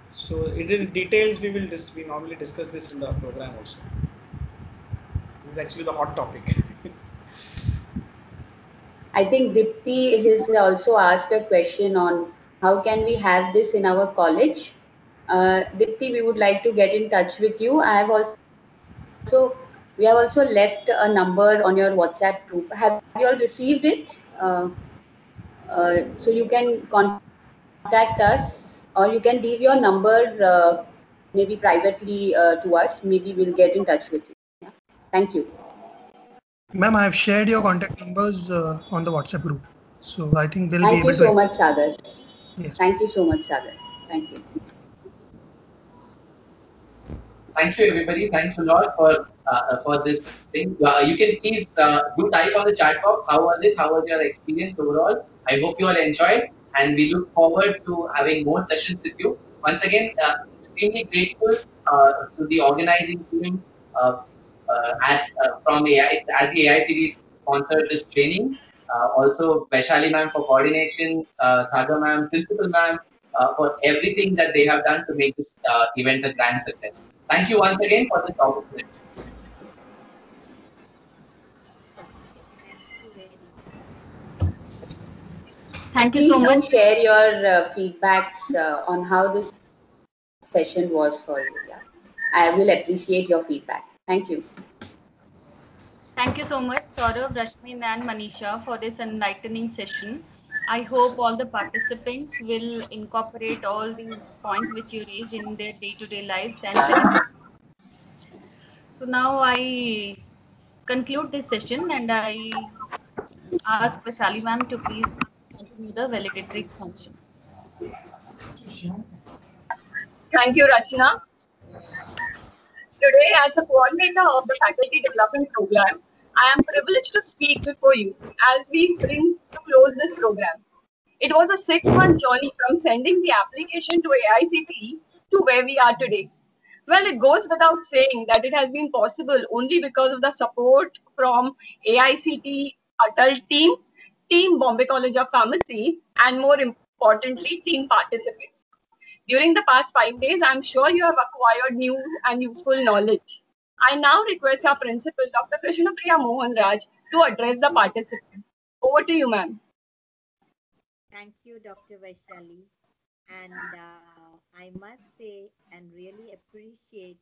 Speaker 4: So in details we normally discuss this in the program also. This is actually the hot topic.
Speaker 6: I think Dipti has also asked a question on how can we have this in our college. Dipti, we would like to get in touch with you. We have also left a number on your WhatsApp group. Have you all received it? So you can contact us, or you can leave your number maybe privately to us. Maybe we'll get in touch with you. Yeah. Thank you.
Speaker 8: Ma'am, I have shared your contact numbers on the WhatsApp group. So I think they'll be able to.
Speaker 6: Thank you so much, Sagar.
Speaker 8: Yes.
Speaker 6: Thank you so much, Sagar. Thank you.
Speaker 2: Thank you, everybody. Thanks a lot for this thing. You can please do type on the chat box. How was it? How was your experience overall? I hope you all enjoyed, and we look forward to having more sessions with you. Once again, extremely grateful to the organizing team from AI at the AICD sponsored this training. Also, Vaishali ma'am for coordination, Saga ma'am, principal ma'am for everything that they have done to make this event a grand success. Thank you once again for this opportunity.
Speaker 1: Thank you
Speaker 6: Please
Speaker 1: so
Speaker 6: do
Speaker 1: much.
Speaker 6: share your feedbacks on how this session was for you. Yeah, I will appreciate your feedback. Thank you.
Speaker 1: Thank you so much, Saurav, Rashmin, and Manisha, for this enlightening session. I hope all the participants will incorporate all these points which you raised in their day-to-day lives and deliver. So now I conclude this session and I ask Vaishali ma'am to please continue the valedictory function.
Speaker 5: Thank you, Rachna. Today, as the coordinator of the Faculty Development Program, I am privileged to speak before you as we bring to close this program. It was a 6-month journey from sending the application to AICTE to where we are today. Well, it goes without saying that it has been possible only because of the support from AICTE adult team, Team Bombay College of Pharmacy, and more importantly, team participants. During the past 5 days, I'm sure you have acquired new and useful knowledge. I now request our principal, Dr. Krishna Priya Mohan Raj, to address the participants. Over to you, ma'am.
Speaker 9: Thank you, Dr. Vaishali. And I must say and really appreciate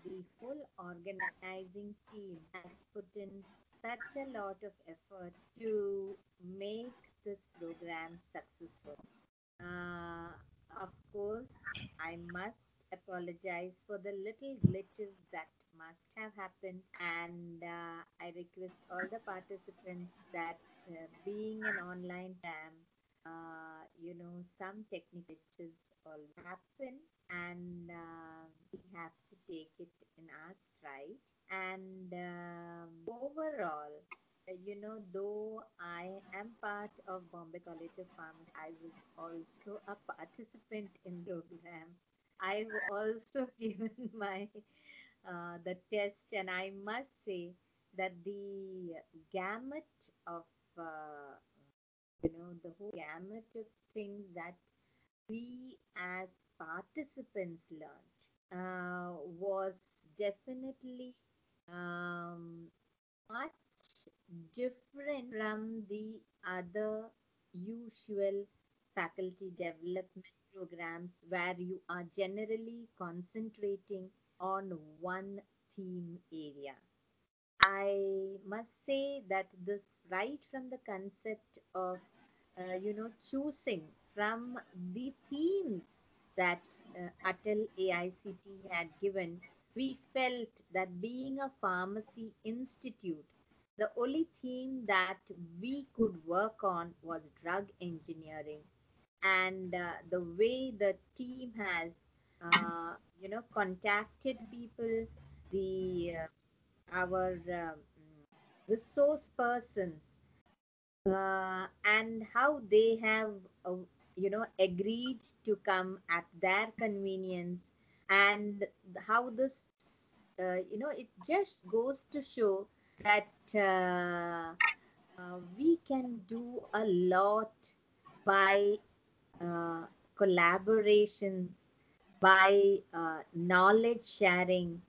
Speaker 9: the whole organizing team has put in such a lot of effort to make this program successful. Uh, of course, I must apologize for the little glitches that must have happened, and I request all the participants that being an online program, some technical glitches all happen, and we have to take it in our stride. And overall, though I am part of Bombay College of Pharmacy, I was also a participant in the program. I've also given my the test, and I must say that the gamut of the whole gamut of things that we as participants learned was definitely um, much different from the other usual faculty development programs where you are generally concentrating on one theme area. I must say that this right from the concept of choosing from the themes that Atal AICT had given, we felt that being a pharmacy institute, the only theme that we could work on was drug engineering. And the way the team has, contacted people, the our resource persons, and how they have agreed to come at their convenience, and how this it just goes to show that we can do a lot by collaborations, by knowledge sharing,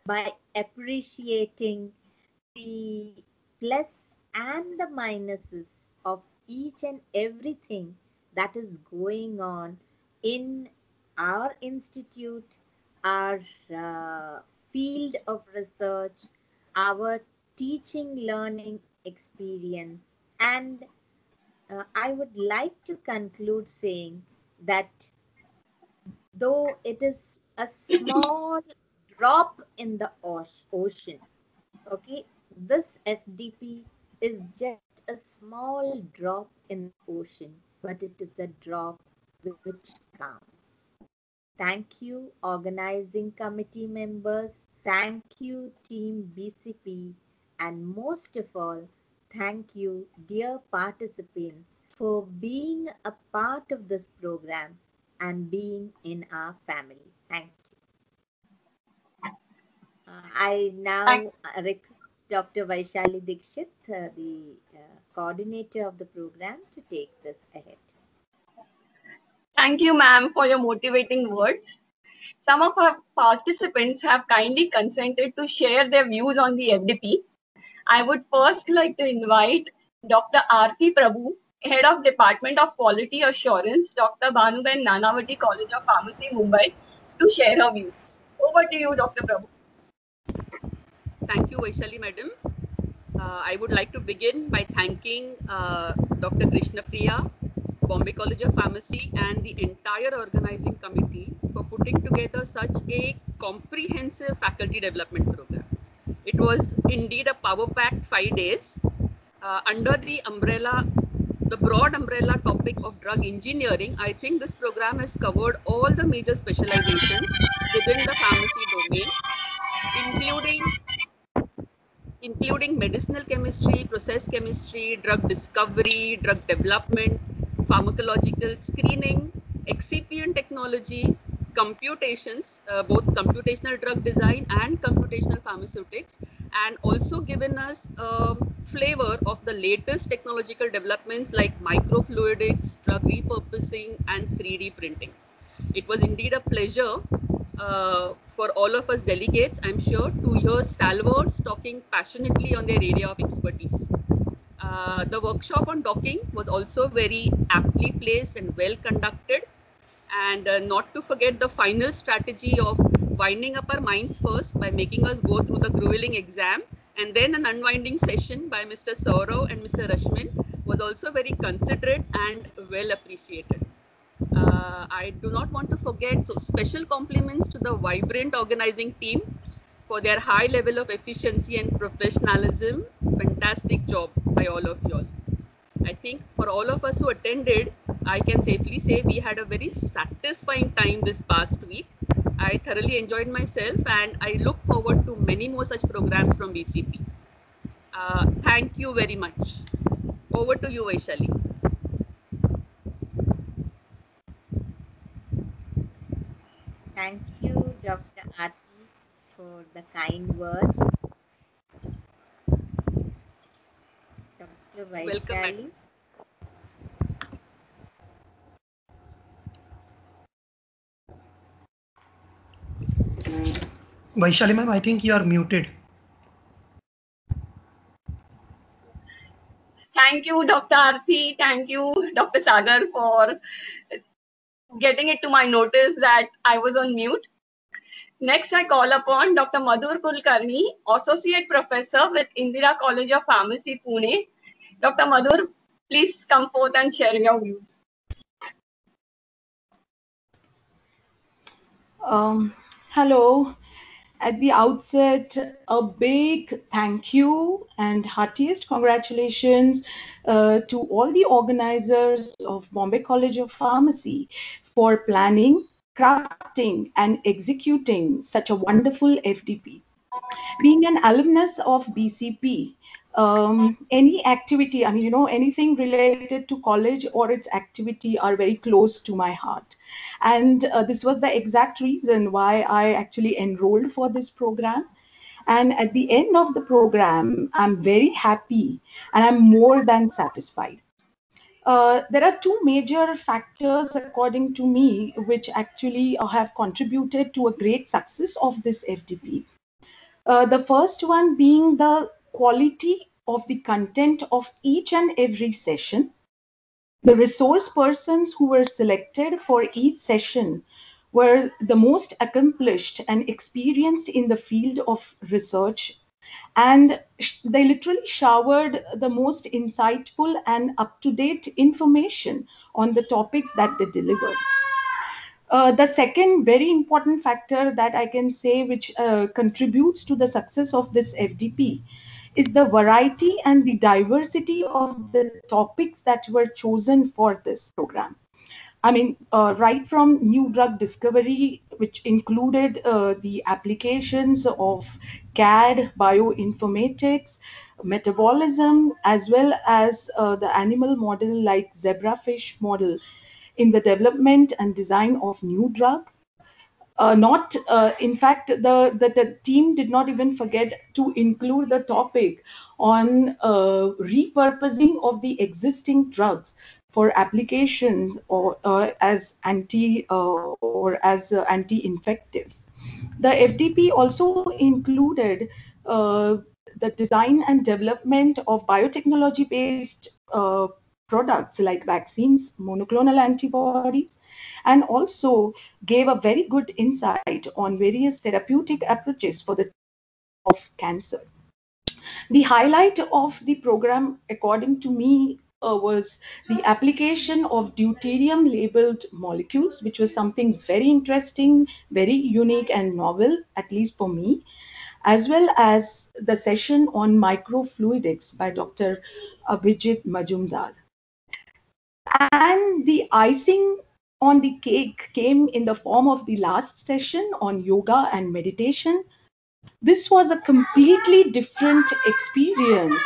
Speaker 9: by appreciating the plus and the minuses of each and everything that is going on in our institute, our field of research, our teaching learning experience. And I would like to conclude saying that though it is a small drop in the ocean, okay, this FDP is just a small drop in the ocean, but it is a drop which counts. Thank you, organizing committee members. Thank you, Team BCP. And most of all, thank you, dear participants, for being a part of this program and being in our family. Thank you. I now request Dr. Vaishali Dikshit, the coordinator of the program, to take this ahead.
Speaker 5: Thank you, ma'am, for your motivating words. Some of our participants have kindly consented to share their views on the FDP. I would first like to invite Dr. R.P. Prabhu, Head of Department of Quality Assurance, Dr. Bhanuben Nanavati, College of Pharmacy, Mumbai, to share her views. Over to you, Dr. Prabhu.
Speaker 10: Thank you, Vaishali Madam. I would like to begin by thanking Dr. Krishna Priya, Bombay College of Pharmacy, and the entire organizing committee for putting together such a comprehensive faculty development program. It was indeed a power-packed 5 days under the broad umbrella topic of drug engineering. I think this program has covered all the major specializations within the pharmacy domain, including medicinal chemistry, process chemistry, drug discovery, drug development, pharmacological screening, excipient technology, computations, both computational drug design and computational pharmaceutics, and also given us a flavor of the latest technological developments like microfluidics, drug repurposing, and 3D printing. It was indeed a pleasure for all of us delegates, I'm sure, to hear stalwarts talking passionately on their area of expertise. The workshop on docking was also very aptly placed and well conducted. And not to forget the final strategy of winding up our minds first by making us go through the grueling exam, and then an unwinding session by Mr. Saurav and Mr. Rashmin was also very considerate and well appreciated. I do not want to forget, so special compliments to the vibrant organizing team for their high level of efficiency and professionalism. Fantastic job by all of you all. I think for all of us who attended, I can safely say we had a very satisfying time this past week. I thoroughly enjoyed myself, and I look forward to many more such programs from BCP. Thank you very much. Over to you, Vaishali.
Speaker 9: Thank you, Dr. Aarti, for the kind words. Dr. Vaishali.
Speaker 8: Vaishali ma'am, I think you are muted.
Speaker 5: Thank you, Dr. Aarti. Thank you, Dr. Sagar, for getting it to my notice that I was on mute. Next, I call upon Dr. Madhur Kulkarni, Associate Professor with Indira College of Pharmacy, Pune. Dr. Madhur, please come forth and share your views.
Speaker 11: Hello. At the outset, a big thank you and heartiest congratulations to all the organizers of Bombay College of Pharmacy for planning, crafting, and executing such a wonderful FDP. Being an alumnus of BCP, any activity, anything related to college or its activity are very close to my heart. And this was the exact reason why I actually enrolled for this program. And at the end of the program, I'm very happy and I'm more than satisfied. There are two major factors, according to me, which actually have contributed to a great success of this FDP. The first one being the quality of the content of each and every session. The resource persons who were selected for each session were the most accomplished and experienced in the field of research, and they literally showered the most insightful and up-to-date information on the topics that they delivered. The second very important factor that I can say which contributes to the success of this FDP is the variety and the diversity of the topics that were chosen for this program. I mean, right from new drug discovery, which included the applications of CAD, bioinformatics, metabolism, as well as the animal model like zebrafish model in the development and design of new drug. In fact, the team did not even forget to include the topic on repurposing of the existing drugs for applications or as anti-infectives. The FDP also included the design and development of biotechnology-based products like vaccines, monoclonal antibodies, and also gave a very good insight on various therapeutic approaches for the of cancer. The highlight of the program, according to me, was the application of deuterium labeled molecules, which was something very interesting, very unique, and novel, at least for me, as well as the session on microfluidics by Dr. Abhijit Majumdar. And the icing on the cake came in the form of the last session on yoga and meditation. This was a completely different experience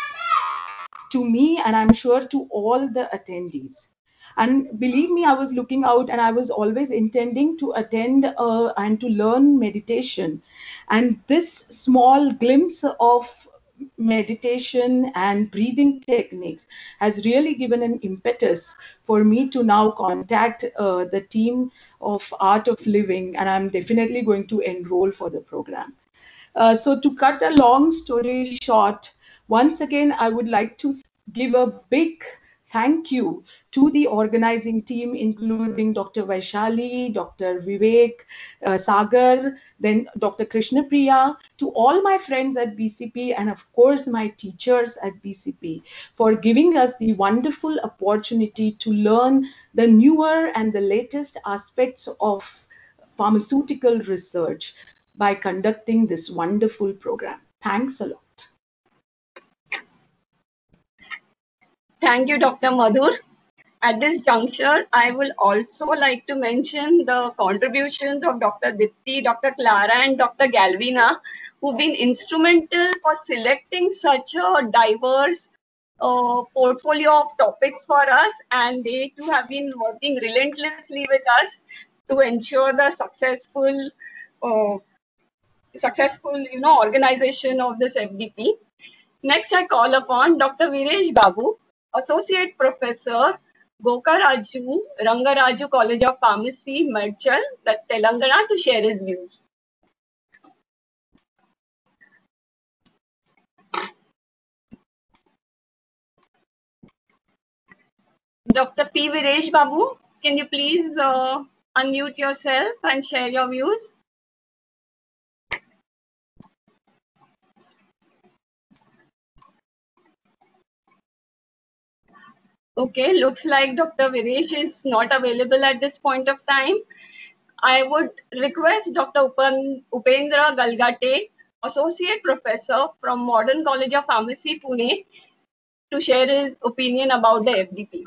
Speaker 11: to me, and I'm sure to all the attendees. And believe me, I was looking out and I was always intending to attend and to learn meditation. And this small glimpse of meditation and breathing techniques has really given an impetus for me to now contact the team of Art of Living, and I'm definitely going to enroll for the program. So to cut a long story short, once again, I would like to give a big thank you to the organizing team, including Dr. Vaishali, Dr. Vivek, Sagar, then Dr. Krishna Priya, to all my friends at BCP, and of course my teachers at BCP, for giving us the wonderful opportunity to learn the newer and the latest aspects of pharmaceutical research by conducting this wonderful program. Thanks a lot.
Speaker 5: Thank you, Dr. Madhur. At this juncture, I will also like to mention the contributions of Dr. Dipti, Dr. Clara, and Dr. Galvina, who've been instrumental for selecting such a diverse portfolio of topics for us, and they too have been working relentlessly with us to ensure the successful organization of this FDP. Next, I call upon Dr. Viresh Babu, Associate Professor, Gokaraju Rangaraju College of Pharmacy, Medchal, Telangana, to share his views. Dr. P. Viresh Babu, can you please unmute yourself and share your views? Okay, looks like Dr. Viresh is not available at this point of time. I would request Dr. Upendra Galgate, Associate Professor from Modern College of Pharmacy, Pune, to share his opinion about the FDP.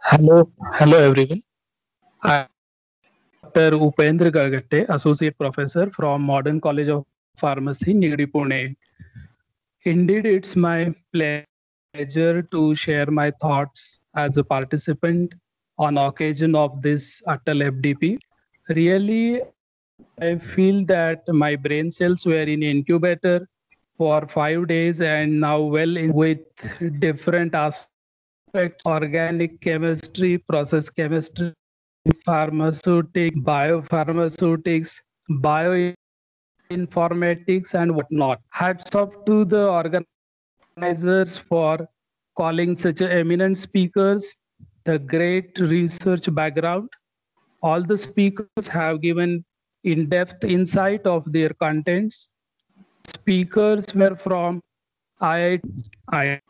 Speaker 12: Hello everyone. I am Dr. Upendra Galgate, Associate Professor from Modern College of Pharmacy, Nigri, Pune. Indeed, it's my pleasure to share my thoughts as a participant on occasion of this Atal FDP. Really, I feel that my brain cells were in incubator for 5 days and now well in with different aspects, organic chemistry, process chemistry, pharmaceutics, biopharmaceutics, bioinformatics, and whatnot. Hats off to the organizers for calling such eminent speakers, the great research background. All the speakers have given in-depth insight of their contents. Speakers were from IIT,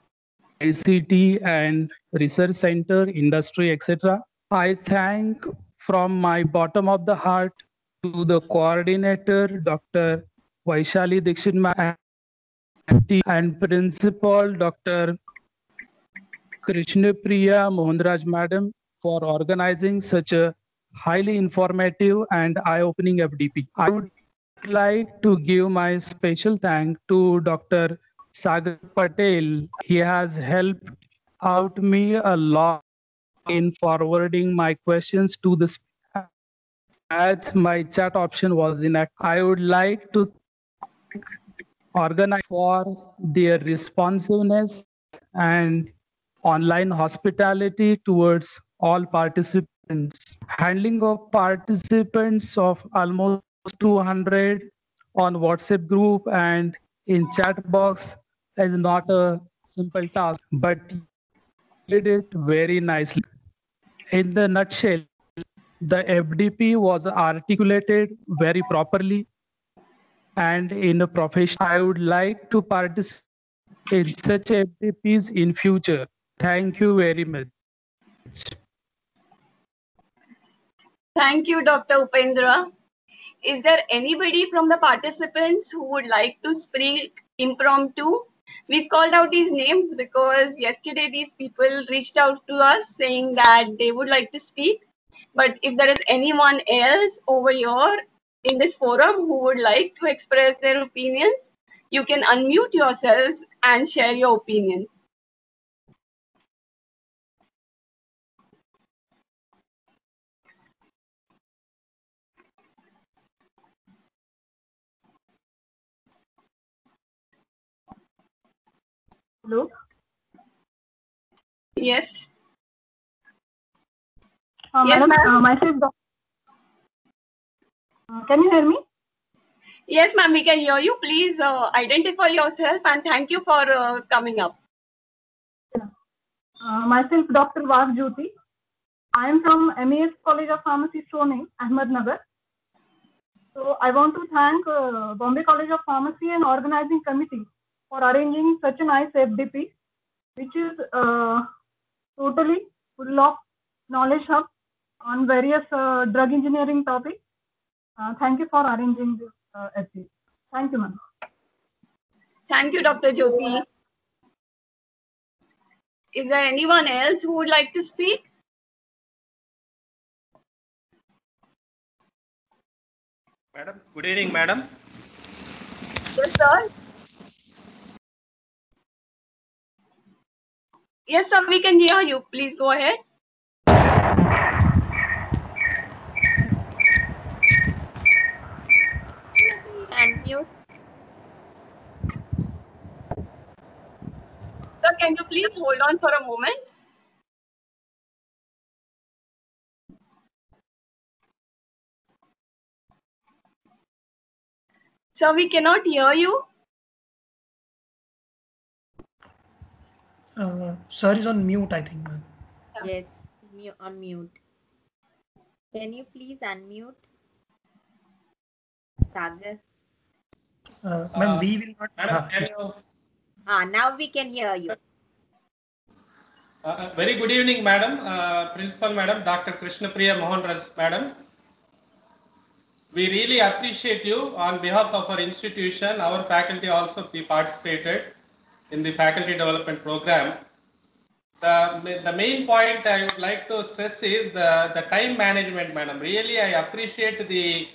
Speaker 12: ICT and Research Center, industry, etc. I thank from my bottom of the heart to the coordinator, Dr. Vaishali Dixit and Principal Dr. Krishna Priya Mohanraj Madam for organizing such a highly informative and eye-opening FDP. I would like to give my special thanks to Dr. Sagar Patel. He has helped out me a lot in forwarding my questions to the as my chat option was inactive. I would like to thank organize for their responsiveness and online hospitality towards all participants. Handling of participants of almost 200 on WhatsApp group and in chat box is not a simple task, but did it very nicely. In the nutshell, the FDP was articulated very properly and in a profession. I would like to participate in such FDPs in future. Thank you very much.
Speaker 5: Thank you, Dr. Upendra. Is there anybody from the participants who would like to speak impromptu? We've called out these names because yesterday these people reached out to us saying that they would like to speak. But if there is anyone else over here in this forum who would like to express their opinions, you can unmute yourselves and share your opinions.
Speaker 13: Hello?
Speaker 5: Yes.
Speaker 13: Yes,
Speaker 5: Madam,
Speaker 13: myself. Can you hear me?
Speaker 5: Yes, ma'am, we can hear you. Please identify yourself and thank you for coming up.
Speaker 13: Myself, Dr. Vag Jyoti. I am from MES College of Pharmacy, Shoning, Ahmednagar. So I want to thank Bombay College of Pharmacy and organizing committee for arranging such a nice FDP, which is totally full of knowledge hub on various drug engineering topics. Thank you for arranging this FDP. Thank you, ma'am.
Speaker 5: Thank you, Dr. Jyoti. Is there anyone else who would like to speak?
Speaker 14: Madam, good evening, madam.
Speaker 5: Yes, sir. Yes, sir, we can hear you. Please go ahead.
Speaker 9: Unmute.
Speaker 5: Sir, can you please hold on for a moment? Sir, we cannot hear you.
Speaker 8: Sir is on mute, I think, ma'am.
Speaker 9: Yes, on mute. Can you please unmute? Sagar.
Speaker 8: Ma'am, we will not.
Speaker 14: Madam, can you?
Speaker 9: Now we can hear you.
Speaker 14: Very good evening, madam. Principal, madam, Dr. Krishnapriya Mohanras, madam. We really appreciate you on behalf of our institution. Our faculty also participated in the faculty development program. The main point I would like to stress is the time management, madam. Really, I appreciate the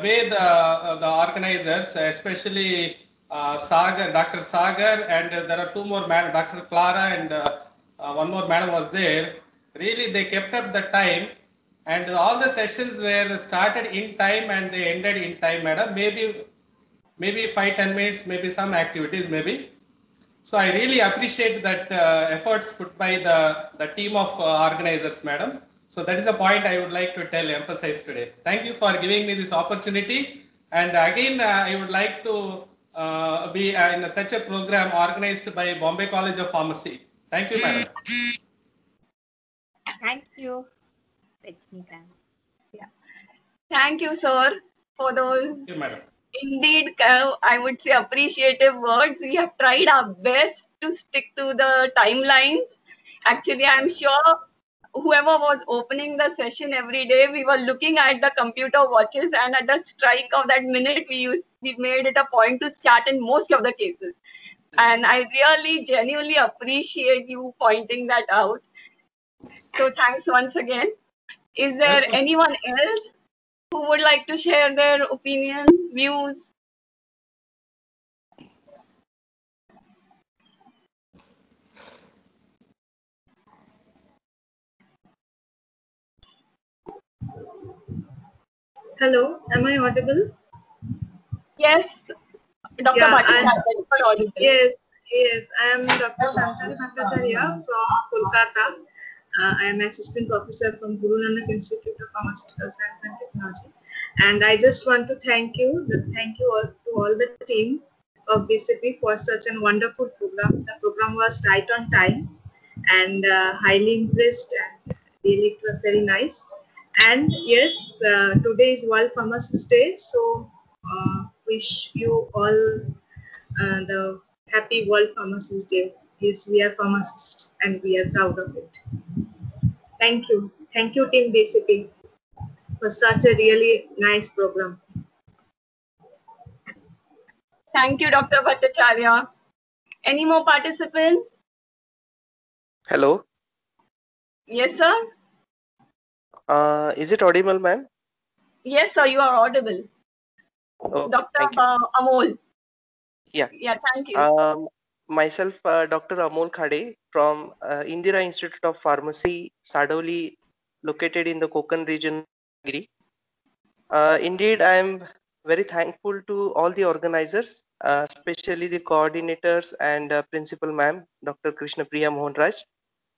Speaker 14: way the organizers, especially Sagar, Dr. Sagar, and there are two more madam, Dr. Clara, and one more madam was there. Really, they kept up the time, and all the sessions were started in time and they ended in time, madam. Maybe 5-10 minutes, maybe some activities, maybe. So I really appreciate that efforts put by the team of organizers, madam. So that is a point I would like to emphasize today. Thank you for giving me this opportunity. And again, I would like to be in such a program organized by Bombay College of Pharmacy. Thank you, madam.
Speaker 9: Thank you.
Speaker 5: Yeah. Thank you, sir, for those.
Speaker 14: Thank you, madam.
Speaker 5: Indeed, I would say appreciative words. We have tried our best to stick to the timelines. Actually, I'm sure whoever was opening the session every day, we were looking at the computer watches, and at the strike of that minute, we made it a point to scat in most of the cases. And I really genuinely appreciate you pointing that out. So thanks once again. Is there anyone else who would like to share their opinions, views?
Speaker 15: Hello, am I audible?
Speaker 5: Yes, Dr. Bhattacharya.
Speaker 15: Yes, I am Dr. Shantanu Bhattacharya from Kolkata. I am assistant professor from Guru Nanak Institute of Pharmaceutical Science and Technology. And I just want to thank you all to all the team of BCP for such a wonderful program. The program was right on time and highly impressed, and really it was very nice. And yes, today is World Pharmacist Day, so wish you all the happy World Pharmacist Day. Yes, we are pharmacists and we are proud of it. Thank you. Thank you, Team BCP, for such a really nice program.
Speaker 5: Thank you, Dr. Bhattacharya. Any more participants?
Speaker 16: Hello.
Speaker 5: Yes, sir.
Speaker 16: Is it audible, ma'am?
Speaker 5: Yes, sir, you are audible.
Speaker 16: Oh,
Speaker 5: Dr.
Speaker 16: thank you.
Speaker 5: Amol.
Speaker 16: Yeah.
Speaker 5: Yeah, thank you.
Speaker 16: Myself, Dr. Amol Khade from Indira Institute of Pharmacy, Sadoli, located in the Konkan region. Indeed, I am very thankful to all the organizers, especially the coordinators and principal ma'am, Dr. Krishna Priya Mohanraj,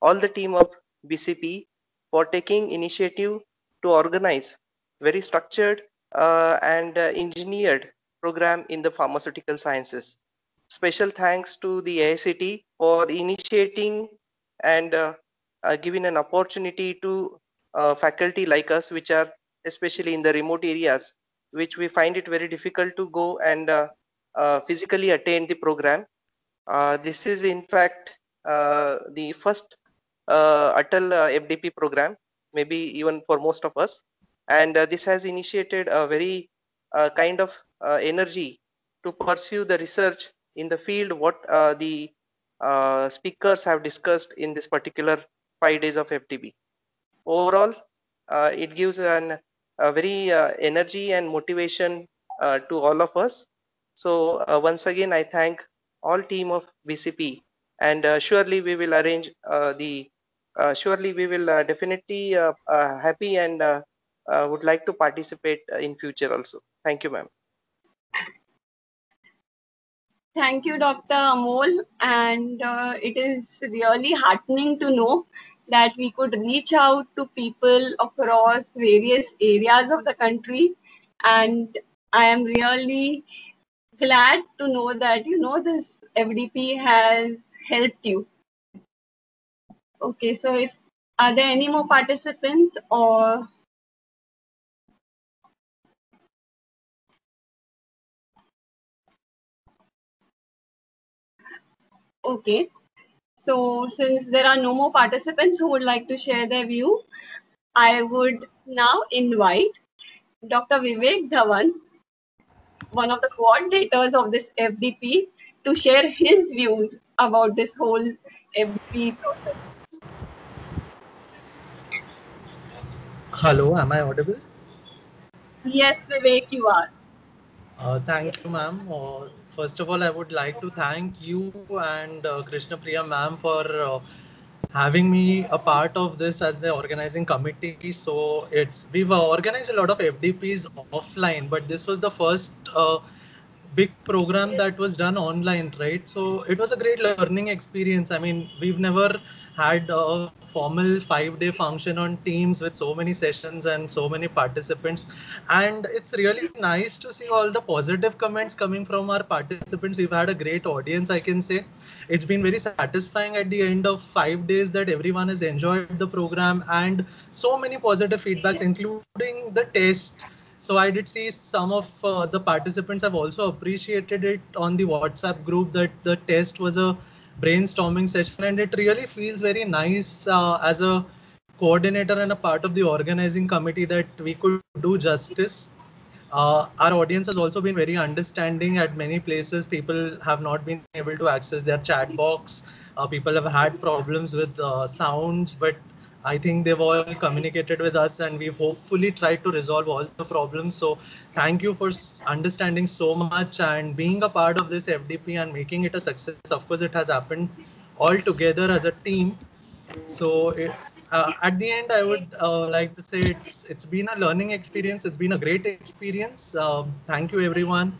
Speaker 16: all the team of BCP for taking initiative to organize very structured and engineered program in the pharmaceutical sciences. Special thanks to the AICT for initiating and giving an opportunity to faculty like us, which are especially in the remote areas, which we find it very difficult to go and physically attend the program. This is in fact the first Atal FDP program, maybe even for most of us. And this has initiated a very kind of energy to pursue the research in the field, what the speakers have discussed in this particular 5 days of FDP. Overall, it gives a very energy and motivation to all of us. So once again, I thank all team of BCP, and surely we will arrange surely we will definitely happy and would like to participate in future also. Thank you, ma'am.
Speaker 5: Thank you, Dr. Amol. And it is really heartening to know that we could reach out to people across various areas of the country. And I am really glad to know that, this FDP has helped you. Okay, so are there any more participants or? Okay, so since there are no more participants who would like to share their view, I would now invite Dr. Vivek Dhawan, one of the coordinators of this FDP, to share his views about this whole FDP process.
Speaker 17: Hello, am I audible?
Speaker 5: Yes, Vivek, you are.
Speaker 17: Thank you, ma'am. First of all, I would like to thank you and Krishna Priya ma'am for having me a part of this as the organizing committee. So we've organized a lot of FDPs offline, but this was the first big program that was done online, right? So it was a great learning experience. I mean, we've never had a formal 5-day function on Teams with so many sessions and so many participants. And it's really nice to see all the positive comments coming from our participants. We've had a great audience, I can say. It's been very satisfying at the end of 5 days that everyone has enjoyed the program, and so many positive feedbacks, including the test. So I did see some of the participants have also appreciated it on the WhatsApp group that the test was a brainstorming session, and it really feels very nice as a coordinator and a part of the organizing committee that we could do justice. Our audience has also been very understanding. At many places, people have not been able to access their chat box. People have had problems with sounds, but I think they've all communicated with us, and we've hopefully tried to resolve all the problems. So thank you for understanding so much and being a part of this FDP and making it a success. Of course, it has happened all together as a team. So at the end, I would like to say it's been a learning experience. It's been a great experience. Thank you, everyone.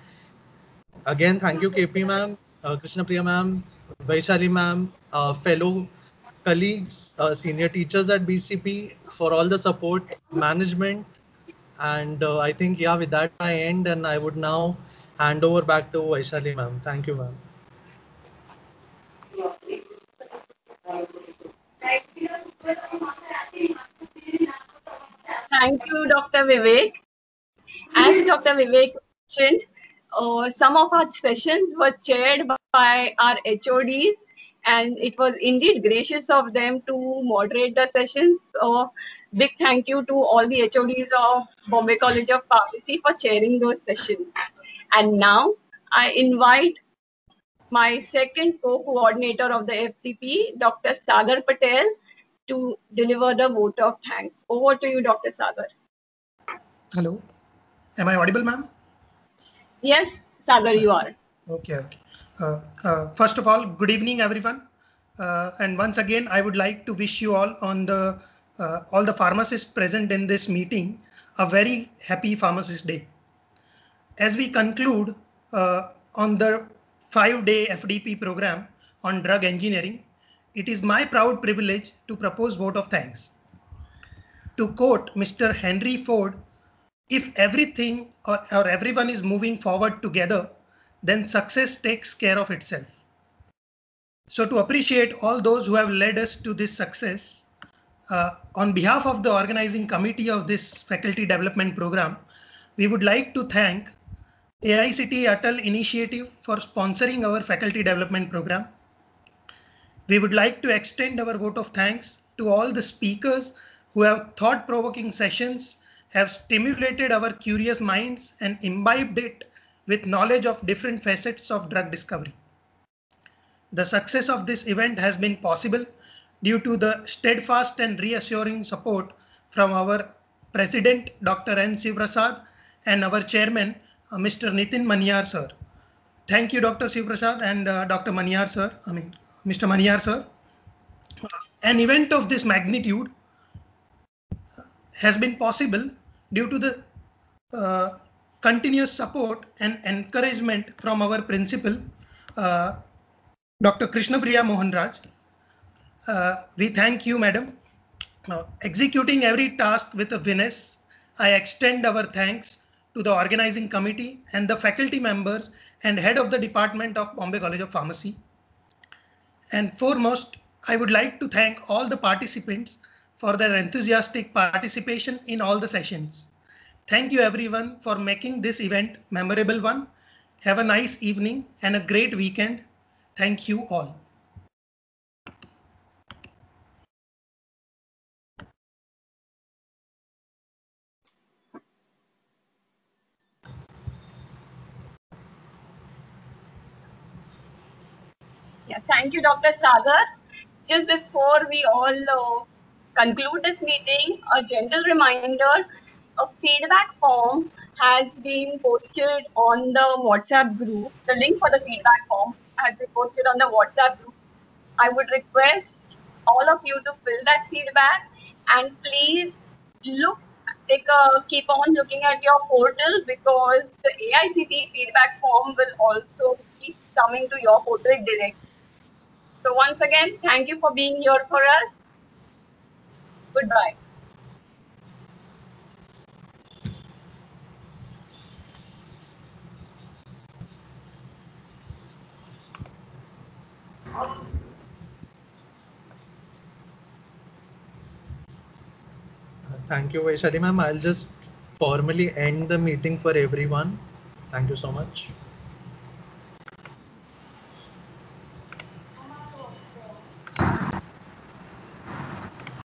Speaker 17: Again, thank you, KP ma'am, Krishna Priya ma'am, Vaishali ma'am, fellow colleagues, senior teachers at BCP for all the support, management. And I think, yeah, with that I end, and I would now hand over back to Vaishali ma'am. Thank you, ma'am.
Speaker 5: Thank you, Dr. Vivek. As Dr. Vivek mentioned, some of our sessions were chaired by our HODs, and it was indeed gracious of them to moderate the sessions. So, big thank you to all the HODs of Bombay College of Pharmacy for chairing those sessions. And now I invite my second co-coordinator of the FTP, Dr. Sagar Patel, to deliver the vote of thanks. Over to you, Dr. Sagar.
Speaker 8: Hello. Am I audible, ma'am?
Speaker 5: Yes, Sagar, you are.
Speaker 8: Okay. First of all, good evening, everyone. And once again, I would like to wish you all all the pharmacists present in this meeting a very happy Pharmacist Day. As we conclude on the 5-day FDP program on drug engineering, it is my proud privilege to propose vote of thanks. To quote Mr. Henry Ford, if everything or everyone is moving forward together, then success takes care of itself. So to appreciate all those who have led us to this success, on behalf of the organizing committee of this faculty development program, we would like to thank AICTE Atal Initiative for sponsoring our faculty development program. We would like to extend our vote of thanks to all the speakers who have thought-provoking sessions, have stimulated our curious minds and imbibed it with knowledge of different facets of drug discovery. The success of this event has been possible due to the steadfast and reassuring support from our President, Dr. N. Sivaprasad, and our Chairman, Mr. Nitin Maniyar, sir. Thank you, Dr. Sivaprasad and Dr. Maniyar, sir. Mr. Maniyar, sir. An event of this magnitude has been possible due to the continuous support and encouragement from our principal, Dr. Krishna Priya Mohan Raj. We thank you, madam. Executing every task with a finesse, I extend our thanks to the organizing committee and the faculty members and head of the department of Bombay College of Pharmacy. And foremost, I would like to thank all the participants for their enthusiastic participation in all the sessions. Thank you everyone for making this event memorable one. Have a nice evening and a great weekend. Thank you all.
Speaker 5: Yeah, thank you, Dr. Sagar. Just before we all conclude this meeting, a gentle reminder, a feedback form has been posted on the WhatsApp group. The link for the feedback form has been posted on the WhatsApp group. I would request all of you to fill that feedback, and please keep on looking at your portal, because the AICTE feedback form will also keep coming to your portal direct. So once again, thank you for being here for us. Goodbye.
Speaker 17: Thank you, Vaishali ma'am. I'll just formally end the meeting for everyone. Thank you so much.